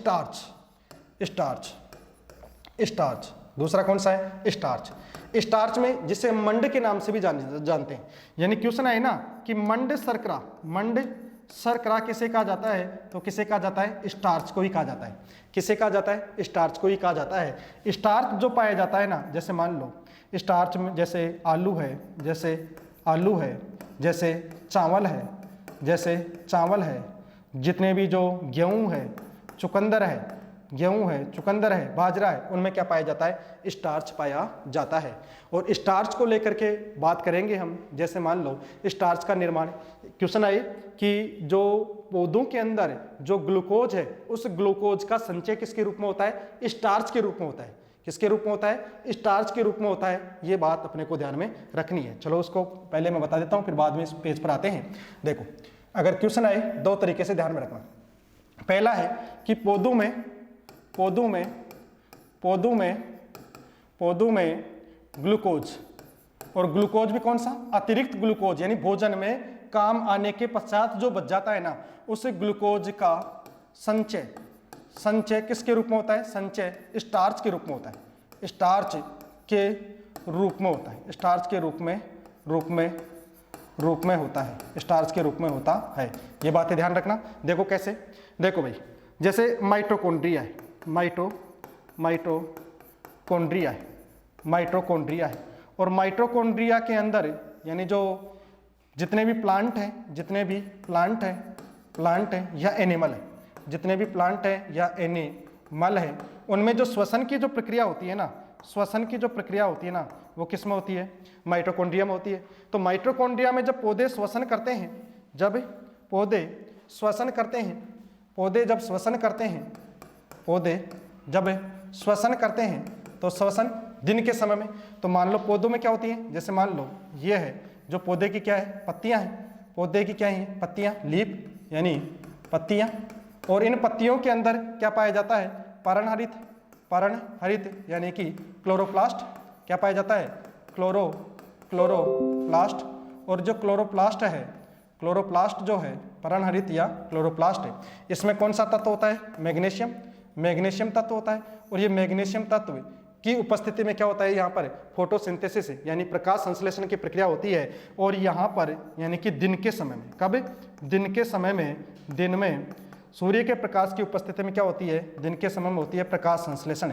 स्टार्च। दूसरा कौन सा है? स्टार्च में जिसे मंड के नाम से भी जानते हैं। यानी क्वेश्चन है ना कि मंड शर्करा किसे कहा जाता है? तो किसे कहा जाता है? स्टार्च को ही कहा जाता है। किसे कहा जाता है? स्टार्च को ही कहा जाता है। स्टार्च जो पाया जाता है ना, जैसे मान लो स्टार्च में जैसे आलू है, जैसे चावल है, जितने भी जो गेहूं है, चुकंदर है, बाजरा है, उनमें क्या पाया जाता है? स्टार्च पाया जाता है। और स्टार्च को लेकर के बात करेंगे हम। जैसे मान लो स्टार्च का निर्माण, क्वेश्चन आए कि जो पौधों के अंदर जो ग्लूकोज है उस ग्लूकोज का संचय किसके रूप में होता है? स्टार्च के रूप में होता है। किसके रूप में होता है? स्टार्च के रूप में होता है। ये बात अपने को ध्यान में रखनी है। चलो उसको पहले मैं बता देता हूँ, फिर बाद में इस पेज पर आते हैं। देखो, अगर क्वेश्चन आए 2 तरीके से ध्यान में रखना। पहला है कि पौधों में ग्लूकोज, और ग्लूकोज भी कौन सा? अतिरिक्त ग्लूकोज, यानी भोजन में काम आने के पश्चात जो बच जाता है ना, उस ग्लूकोज का संचय किसके रूप में होता है? संचय स्टार्च के रूप में होता है। स्टार्च के रूप में होता है। स्टार्च के रूप में होता है। स्टार्च के रूप में होता है। ये बातें ध्यान रखना। देखो कैसे, देखो भाई, जैसे माइटोकॉन्ड्रिया है, माइटोकॉन्ड्रिया है, और माइटोकॉन्ड्रिया के अंदर यानी जो जितने भी प्लांट हैं या एनिमल है, जितने भी प्लांट है या एनिमल है, उनमें जो श्वसन की जो प्रक्रिया होती है ना, वो किस में होती है? माइटोकॉन्ड्रिया में होती है। तो माइटोकॉन्ड्रिया में जब पौधे श्वसन करते हैं, तो श्वसन दिन के समय में, तो मान लो पौधों में क्या होती है? जैसे मान लो ये है जो पौधे की क्या है? पत्तियां हैं। पौधे की क्या है? पत्तियां, लीफ यानी पत्तियां। और इन पत्तियों के अंदर क्या पाया जाता है? पर्णहरित यानी कि क्लोरोप्लास्ट। क्या पाया जाता है? क्लोरोप्लास्ट। और जो क्लोरोप्लास्ट जो है पर्णहरित या क्लोरोप्लास्ट है, इसमें कौन सा तत्व होता है? मैग्नीशियम तत्व होता है। और ये मैग्नीशियम तत्व की उपस्थिति में क्या होता है? यहाँ पर फोटोसिंथेसिस यानी प्रकाश संश्लेषण की प्रक्रिया होती है। और यहाँ पर यानी कि दिन के समय में, कब? दिन के समय में, दिन में सूर्य के प्रकाश की उपस्थिति में क्या होती है? दिन के समय में होती है प्रकाश संश्लेषण।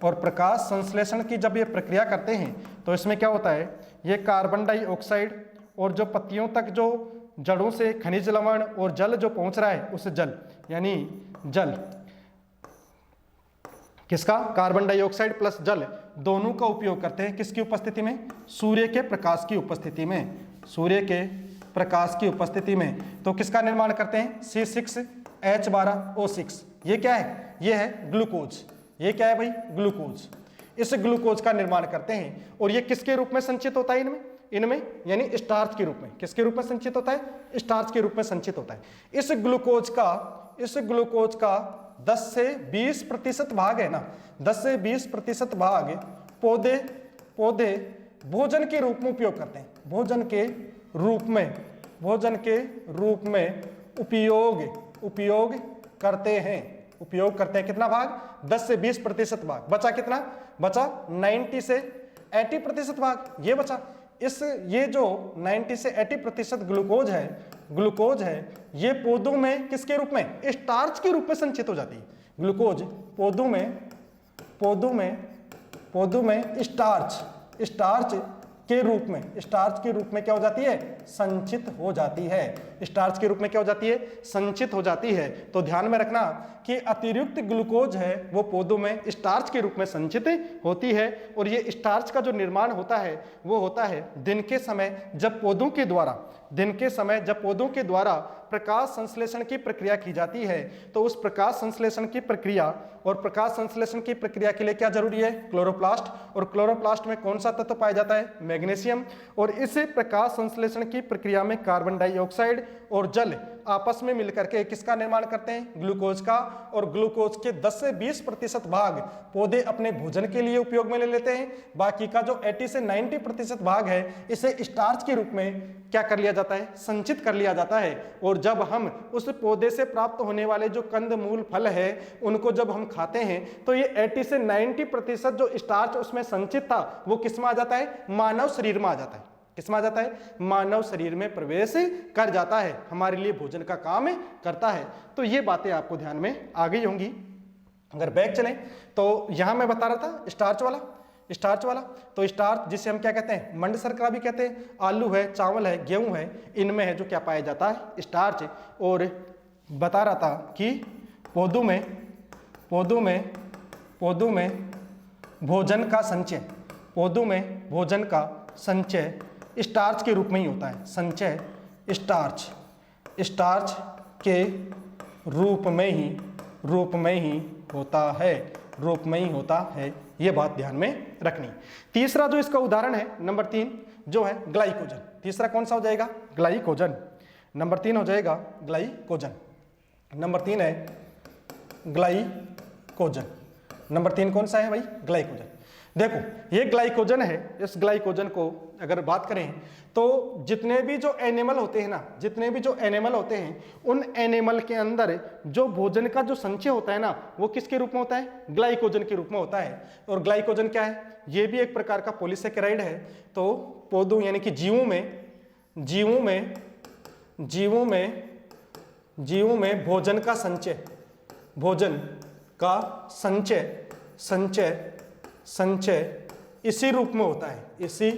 और प्रकाश संश्लेषण की जब ये प्रक्रिया करते हैं तो इसमें क्या होता है? ये कार्बन डाइऑक्साइड और जो पत्तियों तक जो जड़ों से खनिज लवण और जल जो पहुंच रहा है, उस जल यानी जल किसका? कार्बन डाइऑक्साइड प्लस जल दोनों का उपयोग करते हैं। किसकी उपस्थिति में? सूर्य के प्रकाश की उपस्थिति में। तो किसका निर्माण करते हैं? C6H12O6। ये क्या है? ये है ग्लूकोज। ये क्या है भाई? ग्लूकोज। इस ग्लूकोज का निर्माण करते हैं। और ये किसके रूप में संचित होता है? इनमें यानी स्टार्च के रूप में। किसके रूप में संचित होता है? स्टार्च के रूप में संचित होता है। इस ग्लूकोज का 10 से 20% भाग है ना, 10 से 20% भाग पौधे भोजन के रूप में उपयोग करते हैं। भोजन के रूप में उपयोग करते हैं। कितना भाग? 10 से 20% भाग। बचा कितना? बचा 90 से 80% भाग ये बचा। ये जो 90 से 80% ग्लूकोज है ये पौधों में किसके रूप में, स्टार्च के रूप में संचित हो जाती है। ग्लूकोज पौधों में स्टार्च के रूप में क्या हो जाती है, संचित हो जाती है। स्टार्च के रूप में क्या हो जाती है, संचित हो जाती है। तो ध्यान में रखना कि अतिरिक्त ग्लूकोज है वो पौधों में स्टार्च के रूप में संचित होती है। और ये स्टार्च का जो निर्माण होता है वो होता है दिन के समय जब पौधों के द्वारा प्रकाश संश्लेषण की प्रक्रिया की जाती है। तो उस प्रकाश संश्लेषण की प्रक्रिया के लिए क्या जरूरी है, क्लोरोप्लास्ट। और क्लोरोप्लास्ट में कौन सा तत्व पाया जाता है, मैग्नीशियम। और इस प्रकाश संश्लेषण की प्रक्रिया में कार्बन डाइऑक्साइड और जल आपस में मिलकर के किसका निर्माण करते हैं, ग्लूकोज का। और ग्लूकोज के 10 से 20% भाग पौधे अपने भोजन के लिए उपयोग में ले लेते हैं। बाकी का जो 80 से 90% भाग है इसे स्टार्च के रूप में क्या कर लिया जाता है, संचित कर लिया जाता है। और जब हम उस पौधे से प्राप्त होने वाले जो कंद मूल फल है उनको जब हम खाते हैं तो ये 80 से 90% जो स्टार्च उसमें संचित था वो किस में आ जाता है, मानव शरीर में आ जाता है। किसमें आ जाता है, मानव शरीर में प्रवेश कर जाता है, हमारे लिए भोजन का काम करता है। तो ये बातें आपको ध्यान में आ गई होंगी। अगर बैक चलें तो यहां मैं बता रहा था स्टार्च वाला। तो स्टार्च जिसे हम क्या कहते हैं, मंड शर्करा भी कहते हैं। आलू है, चावल है, गेहूं है, इनमें है जो क्या पाया जाता है, स्टार्च। और बता रहा था कि पौधों में भोजन का संचय स्टार्च के रूप में ही होता है। संचय स्टार्च के रूप में ही होता है। ये बात ध्यान में रखनी। तीसरा जो इसका उदाहरण है नंबर 3 जो है ग्लाइकोजन। तीसरा कौन सा हो जाएगा, ग्लाइकोजन। नंबर 3 हो जाएगा ग्लाइकोजन। नंबर 3 है ग्लाइकोजन। नंबर 3 कौन सा है भाई, ग्लाइकोजन। देखो ये ग्लाइकोजन है। इस ग्लाइकोजन को अगर बात करें तो जितने भी जो एनिमल होते हैं उन एनिमल के अंदर जो भोजन का जो संचय होता है ना वो किसके रूप में होता है, ग्लाइकोजन के रूप में होता है। और ग्लाइकोजन क्या है, ये भी एक प्रकार का पॉलीसेकेराइड है। तो पौधों यानी कि जीवों में भोजन का संचय इसी रूप में होता है। इसी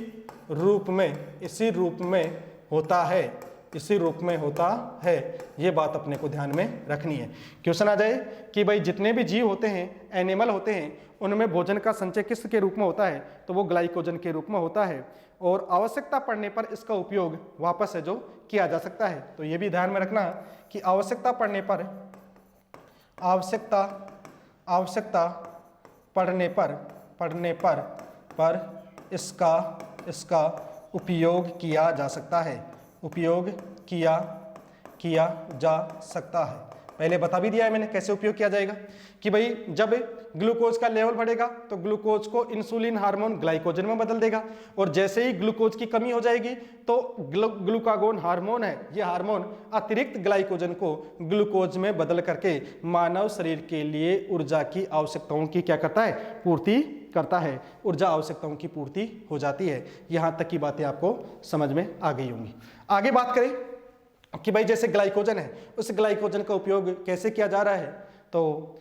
रूप में होता है। ये बात अपने को ध्यान में रखनी है। क्वेश्चन आ जाए कि भाई जितने भी जीव होते हैं, एनिमल होते हैं, उनमें भोजन का संचय किस के रूप में होता है, तो वो ग्लाइकोजन के रूप में होता है। और आवश्यकता पड़ने पर इसका उपयोग वापस है जो किया जा सकता है। तो ये भी ध्यान में रखना कि आवश्यकता पड़ने पर इसका उपयोग किया जा सकता है। पहले बता भी दिया है मैंने कैसे उपयोग किया जाएगा कि भाई जब ग्लूकोज का लेवल बढ़ेगा तो ग्लूकोज को इंसुलिन हार्मोन ग्लाइकोजन में बदल देगा। और जैसे ही ग्लूकोज की कमी हो जाएगी तो ग्लूकागोन हार्मोन है, ये हार्मोन अतिरिक्त ग्लाइकोजन को ग्लूकोज में बदल करके मानव शरीर के लिए ऊर्जा की आवश्यकताओं की क्या करता है, पूर्ति करता है। ऊर्जा आवश्यकताओं की पूर्ति हो जाती है। यहां तक की बातें आपको समझ में आ गई होंगी। आगे बात करें कि भाई जैसे ग्लाइकोजन है उस ग्लाइकोजन का उपयोग कैसे किया जा रहा है। तो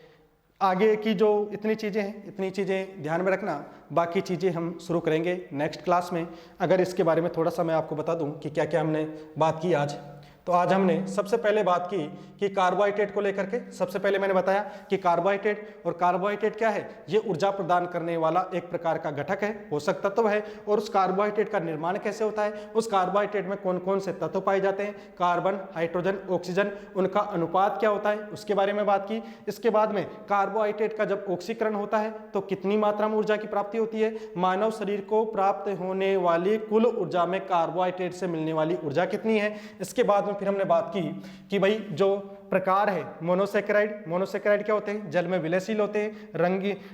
आगे की जो इतनी चीज़ें ध्यान में रखना। बाकी चीज़ें हम शुरू करेंगे नेक्स्ट क्लास में। अगर इसके बारे में थोड़ा सा मैं आपको बता दूं कि क्या क्या हमने बात की आज। तो आज हमने सबसे पहले बात की कि कार्बोहाइड्रेट को लेकर के। सबसे पहले मैंने बताया कि कार्बोहाइड्रेट क्या है, ये ऊर्जा प्रदान करने वाला एक प्रकार का घटक है, पोषक तत्व है। और उस कार्बोहाइड्रेट का निर्माण कैसे होता है, उस कार्बोहाइड्रेट में कौन कौन से तत्व पाए जाते हैं, कार्बन, हाइड्रोजन, ऑक्सीजन, उनका अनुपात क्या होता है, उसके बारे में बात की। इसके बाद में कार्बोहाइड्रेट का जब ऑक्सीकरण होता है तो कितनी मात्रा में ऊर्जा की प्राप्ति होती है, मानव शरीर को प्राप्त होने वाली कुल ऊर्जा में कार्बोहाइड्रेट से मिलने वाली ऊर्जा कितनी है। इसके बाद फिर हमने बात की कि भाई जो प्रकार है मोनोसेकेराइड। मोनोसेकेराइड क्या होते हैं? जल में विलयशील होते हैं,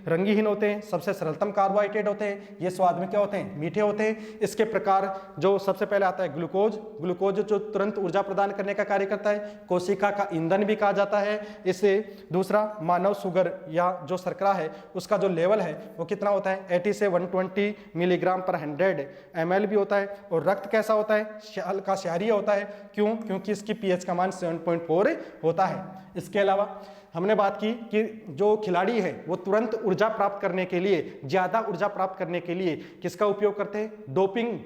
रंगीहीन होते हैं, सबसे सरलतम कार्बोहाइड्रेट होते हैं, ये स्वाद में क्या होते हैं? मीठे होते हैं। इसके प्रकार जो सबसे पहले आता है ग्लूकोज। ग्लूकोज जो तुरंत ऊर्जा प्रदान करने का कार्य करता है, कोशिका का ईंधन भी कहा जाता है इसे। दूसरा मानव शुगर या जो शर्करा है उसका जो लेवल है वो कितना होता है? 80 से 120 मिलीग्राम पर 100 ml भी होता है। और रक्त कैसा होता है? हल्का क्षारीय होता है। क्यों? क्योंकि इसकी pH का मान 7.4 होता है। इसके अलावा हमने बात की कि जो खिलाड़ी है वो तुरंत ऊर्जा प्राप्त करने के लिए, ज्यादा ऊर्जा प्राप्त करने के लिए किसका उपयोग करते हैं? डोपिंग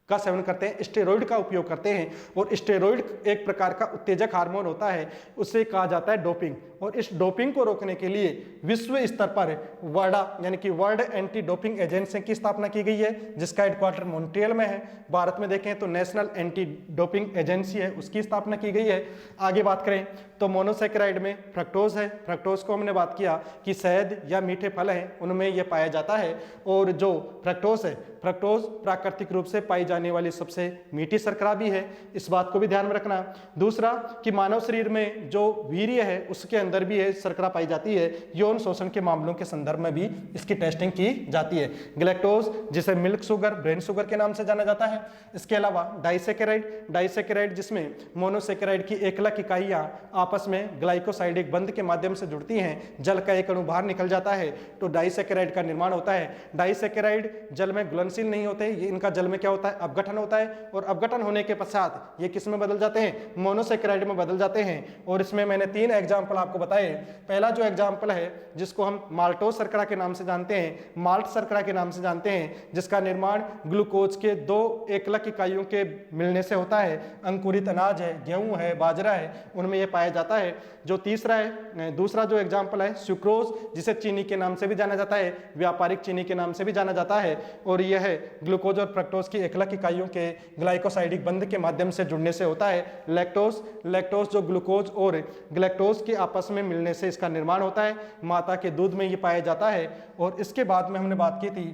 का सेवन करते हैं, स्टेरॉइड का उपयोग करते हैं। और स्टेरॉइड एक प्रकार का उत्तेजक हार्मोन होता है, उससे कहा जाता है डोपिंग। और इस डोपिंग को रोकने के लिए विश्व स्तर पर वाडा यानी कि वर्ल्ड एंटी डोपिंग एजेंसी की स्थापना की गई है, जिसका हेडक्वार्टर मॉन्ट्रियल में है। भारत में देखें तो नेशनल एंटी डोपिंग एजेंसी है, उसकी स्थापना की गई है। आगे बात करें तो मोनोसेकेराइड में फ्रक्टोज है। फ्रक्टोज को हमने बात किया कि शहद या मीठे फल हैं उनमें यह पाया जाता है। और जो फ्रक्टोज है, फ्रक्टोज प्राकृतिक रूप से पाई जाने वाली सबसे मीठी शर्करा भी है, इस बात को भी ध्यान में रखना। दूसरा कि मानव शरीर में जो वीर्य है उसके अंदर भी ये शर्करा पाई जाती है। यौन शोषण के मामलों के संदर्भ में भी इसकी टेस्टिंग की जाती है। ग्लैक्टोज जिसे मिल्क शुगर, ब्रेन शुगर के नाम से जाना जाता है। इसके अलावा डाइसेकेराइड, डाइसेकेराइड जिसमें मोनोसेकेराइड की एकलक इकाइयां आपस में ग्लाइकोसाइडिक बंध के माध्यम से जुड़ती हैं, जल का एक अणु बाहर निकल जाता है तो डाइसेकेराइड का निर्माण होता है। डाइसेकेराइड जल में घुलनशील नहीं होते, ये इनका जल में क्या होता है? अपघटन होता है। और अपघटन होने के पश्चात ये किस में बदल जाते हैं? मोनोसेकेराइड में बदल जाते हैं। और इसमें मैंने 3 एग्जाम्पल आपको बताए। पहला जो एग्जाम्पल है जिसको हम माल्टोज शर्करा के नाम से जानते हैं, माल्ट शर्करा के नाम से जानते हैं, जिसका निर्माण ग्लूकोज के 2 एकलक इकाइयों के मिलने से होता है। अंकुरित अनाज है, गेहूं है, बाजरा है, उनमें यह पाया जाता है। जो तीसरा है, दूसरा जो एग्जाम्पल है सुक्रोज, जिसे चीनी के नाम से भी जाना जाता है, व्यापारिक चीनी के नाम से भी जाना जाता है। और यह ग्लूकोज और फ्रक्टोज की एकलक इकाइयों के ग्लाइकोसाइडिक बंध के माध्यम से जुड़ने से होता है। लैक्टोज, लैक्टोज जो ग्लूकोज और ग्लैक्टोज के आपस में मिलने से इसका निर्माण होता है। माता के दूध में ये पाया जाता है। और इसके बाद में हमने बात की थी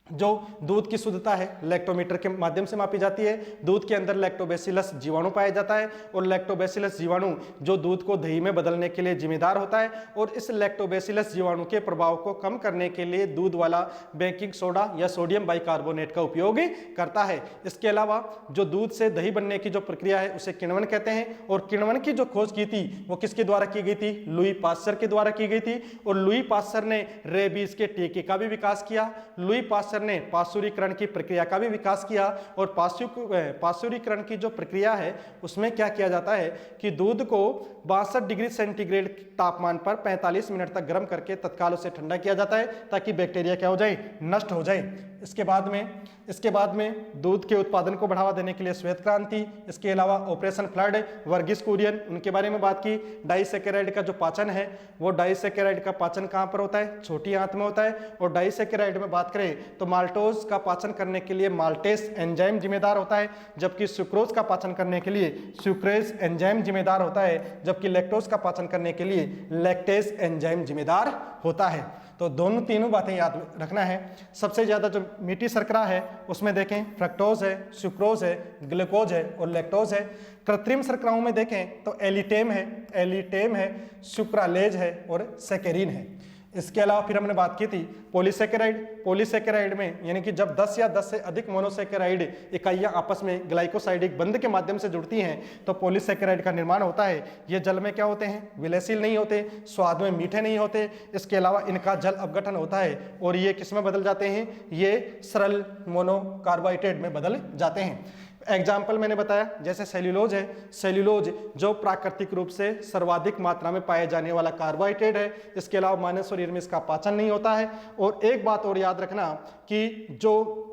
जो दूध की शुद्धता है लैक्टोमीटर के माध्यम से मापी जाती है। दूध के अंदर लैक्टोबैसिलस जीवाणु पाया जाता है और लैक्टोबैसिलस जीवाणु जो दूध को दही में बदलने के लिए जिम्मेदार होता है। और इस लैक्टोबैसिलस जीवाणु के प्रभाव को कम करने के लिए दूध वाला बेकिंग सोडा या सोडियम बाइकार्बोनेट का उपयोग करता है। इसके अलावा जो दूध से दही बनने की जो प्रक्रिया है उसे किण्वन कहते हैं। और किण्वन की जो खोज की थी वो किसके द्वारा की गई थी? लुई पास्चर के द्वारा की गई थी। और लुई पास्चर ने रेबीज के टीके का भी विकास किया। लुई पास्चर ने पाश्चुरीकरण की प्रक्रिया का भी विकास किया। और पाश्चुरीकरण की जो प्रक्रिया है उसमें क्या किया जाता है कि दूध को 62 डिग्री सेंटीग्रेड तापमान पर 45 मिनट तक गर्म करके तत्काल उसे ठंडा किया जाता है ताकि बैक्टीरिया क्या हो जाए? नष्ट हो जाए। इसके बाद में दूध के उत्पादन को बढ़ावा देने के लिए श्वेत क्रांति, इसके अलावा ऑपरेशन फ्लड, वर्गीस कुरियन, उनके बारे में बात की। डाइसेकेराइड का जो पाचन है वो डाइसेकेराइड का पाचन कहाँ पर होता है? छोटी आंत में होता है। और डाइसेकेराइड में बात करें तो माल्टोज का पाचन करने के लिए माल्टेस एंजाइम जिम्मेदार होता है, जबकि सुक्रोज का पाचन करने के लिए सुक्रेज एंजाइम जिम्मेदार होता है, जबकि लैक्टोज का पाचन करने के लिए लैक्टेज एंजाइम जिम्मेदार होता है। तो दोनों तीनों बातें याद रखना है। सबसे ज्यादा जो मीठी शर्करा है उसमें देखें फ्रक्टोज है, सुक्रोज है, ग्लूकोज है और लैक्टोज है। कृत्रिम शर्कराओं में देखें तो एलिटेम है, सुक्रालेज है और सेकेरिन है। इसके अलावा फिर हमने बात की थी पॉलीसेकेराइड में, यानी कि जब 10 या 10 से अधिक मोनोसेकेराइड इकाइयां आपस में ग्लाइकोसाइडिक बंध के माध्यम से जुड़ती हैं तो पॉलीसेकेराइड का निर्माण होता है। ये जल में क्या होते हैं? विलयशील नहीं होते, स्वाद में मीठे नहीं होते। इसके अलावा इनका जल अपघटन होता है और ये किस में बदल जाते हैं? ये सरल मोनोकार्बोहाइड्रेट में बदल जाते हैं। एग्जाम्पल मैंने बताया जैसे सेल्यूलोज है, सेल्यूलोज जो प्राकृतिक रूप से सर्वाधिक मात्रा में पाए जाने वाला कार्बोहाइड्रेट है। इसके अलावा मानव शरीर में इसका पाचन नहीं होता है। और एक बात और याद रखना कि जो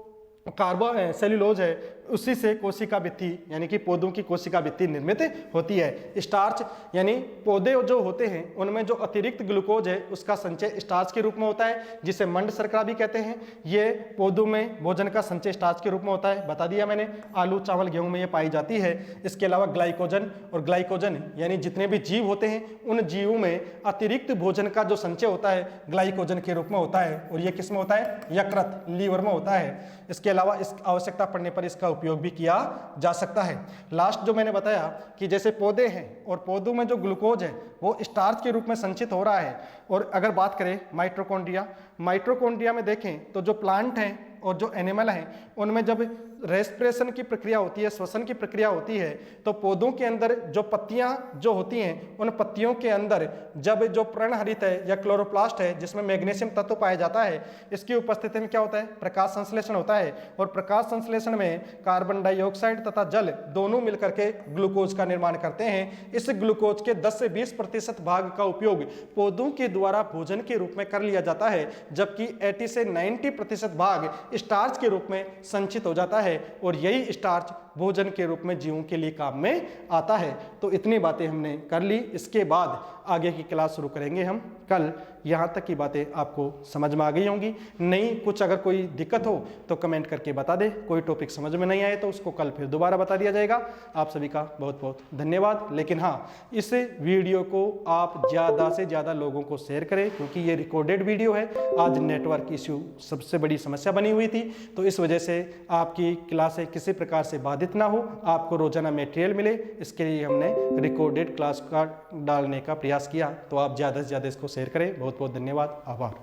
सेल्यूलोज है उसी से कोशिका भित्ति यानी कि पौधों की कोशिका भित्ति निर्मित होती है। स्टार्च यानी पौधे जो होते हैं उनमें जो अतिरिक्त ग्लूकोज है उसका संचय स्टार्च के रूप में होता है, जिसे मंड शर्करा भी कहते हैं। ये पौधों में भोजन का संचय स्टार्च के रूप में होता है, बता दिया मैंने। आलू, चावल, गेहूं में ये पाई जाती है। इसके अलावा ग्लाइकोजन यानी जितने भी जीव होते हैं उन जीवों में अतिरिक्त भोजन का जो संचय होता है ग्लाइकोजन के रूप में होता है। और ये किस में होता है? यकृत, लीवर में होता है। इसके अलावा इस आवश्यकता पड़ने पर इसका उपयोग भी किया जा सकता है। लास्ट जो मैंने बताया कि जैसे पौधे हैं और पौधों में जो ग्लूकोज है वो स्टार्च के रूप में संचित हो रहा है। और अगर बात करें माइटोकॉन्ड्रिया में देखें तो जो प्लांट हैं और जो एनिमल हैं उनमें जब रेस्पिरेशन की प्रक्रिया होती है, श्वसन की प्रक्रिया होती है, तो पौधों के अंदर जो पत्तियां जो होती हैं उन पत्तियों के अंदर जब जो पर्णहरित है या क्लोरोप्लास्ट है जिसमें मैग्नीशियम तत्व पाया जाता है, इसकी उपस्थिति में क्या होता है, प्रकाश संश्लेषण होता है। और प्रकाश संश्लेषण में कार्बन डाइऑक्साइड तथा जल दोनों मिलकर के ग्लूकोज का निर्माण करते हैं। इस ग्लूकोज के 10 से 20% भाग का उपयोग पौधों के द्वारा भोजन के रूप में कर लिया जाता है, जबकि 80 से 90% भाग स्टार्च के रूप में संचित हो जाता है और यही स्टार्च भोजन के रूप में जीवों के लिए काम में आता है। तो इतनी बातें हमने कर ली। इसके बाद आगे की क्लास शुरू करेंगे हम कल। यहाँ तक की बातें आपको समझ में आ गई होंगी। नहीं कुछ अगर कोई दिक्कत हो तो कमेंट करके बता दे। कोई टॉपिक समझ में नहीं आए तो उसको कल फिर दोबारा बता दिया जाएगा। आप सभी का बहुत बहुत धन्यवाद। लेकिन हाँ, इस वीडियो को आप ज़्यादा से ज़्यादा लोगों को शेयर करें, क्योंकि ये रिकॉर्डेड वीडियो है। आज नेटवर्क इश्यू सबसे बड़ी समस्या बनी हुई थी, तो इस वजह से आपकी क्लासें किसी प्रकार से बाधित ना हो, आपको रोजाना मटेरियल मिले, इसके लिए हमने रिकॉर्डेड क्लास का डालने का प्रयास किया। तो आप ज़्यादा से ज़्यादा इसको शेयर करें। बहुत बहुत धन्यवाद, आभार।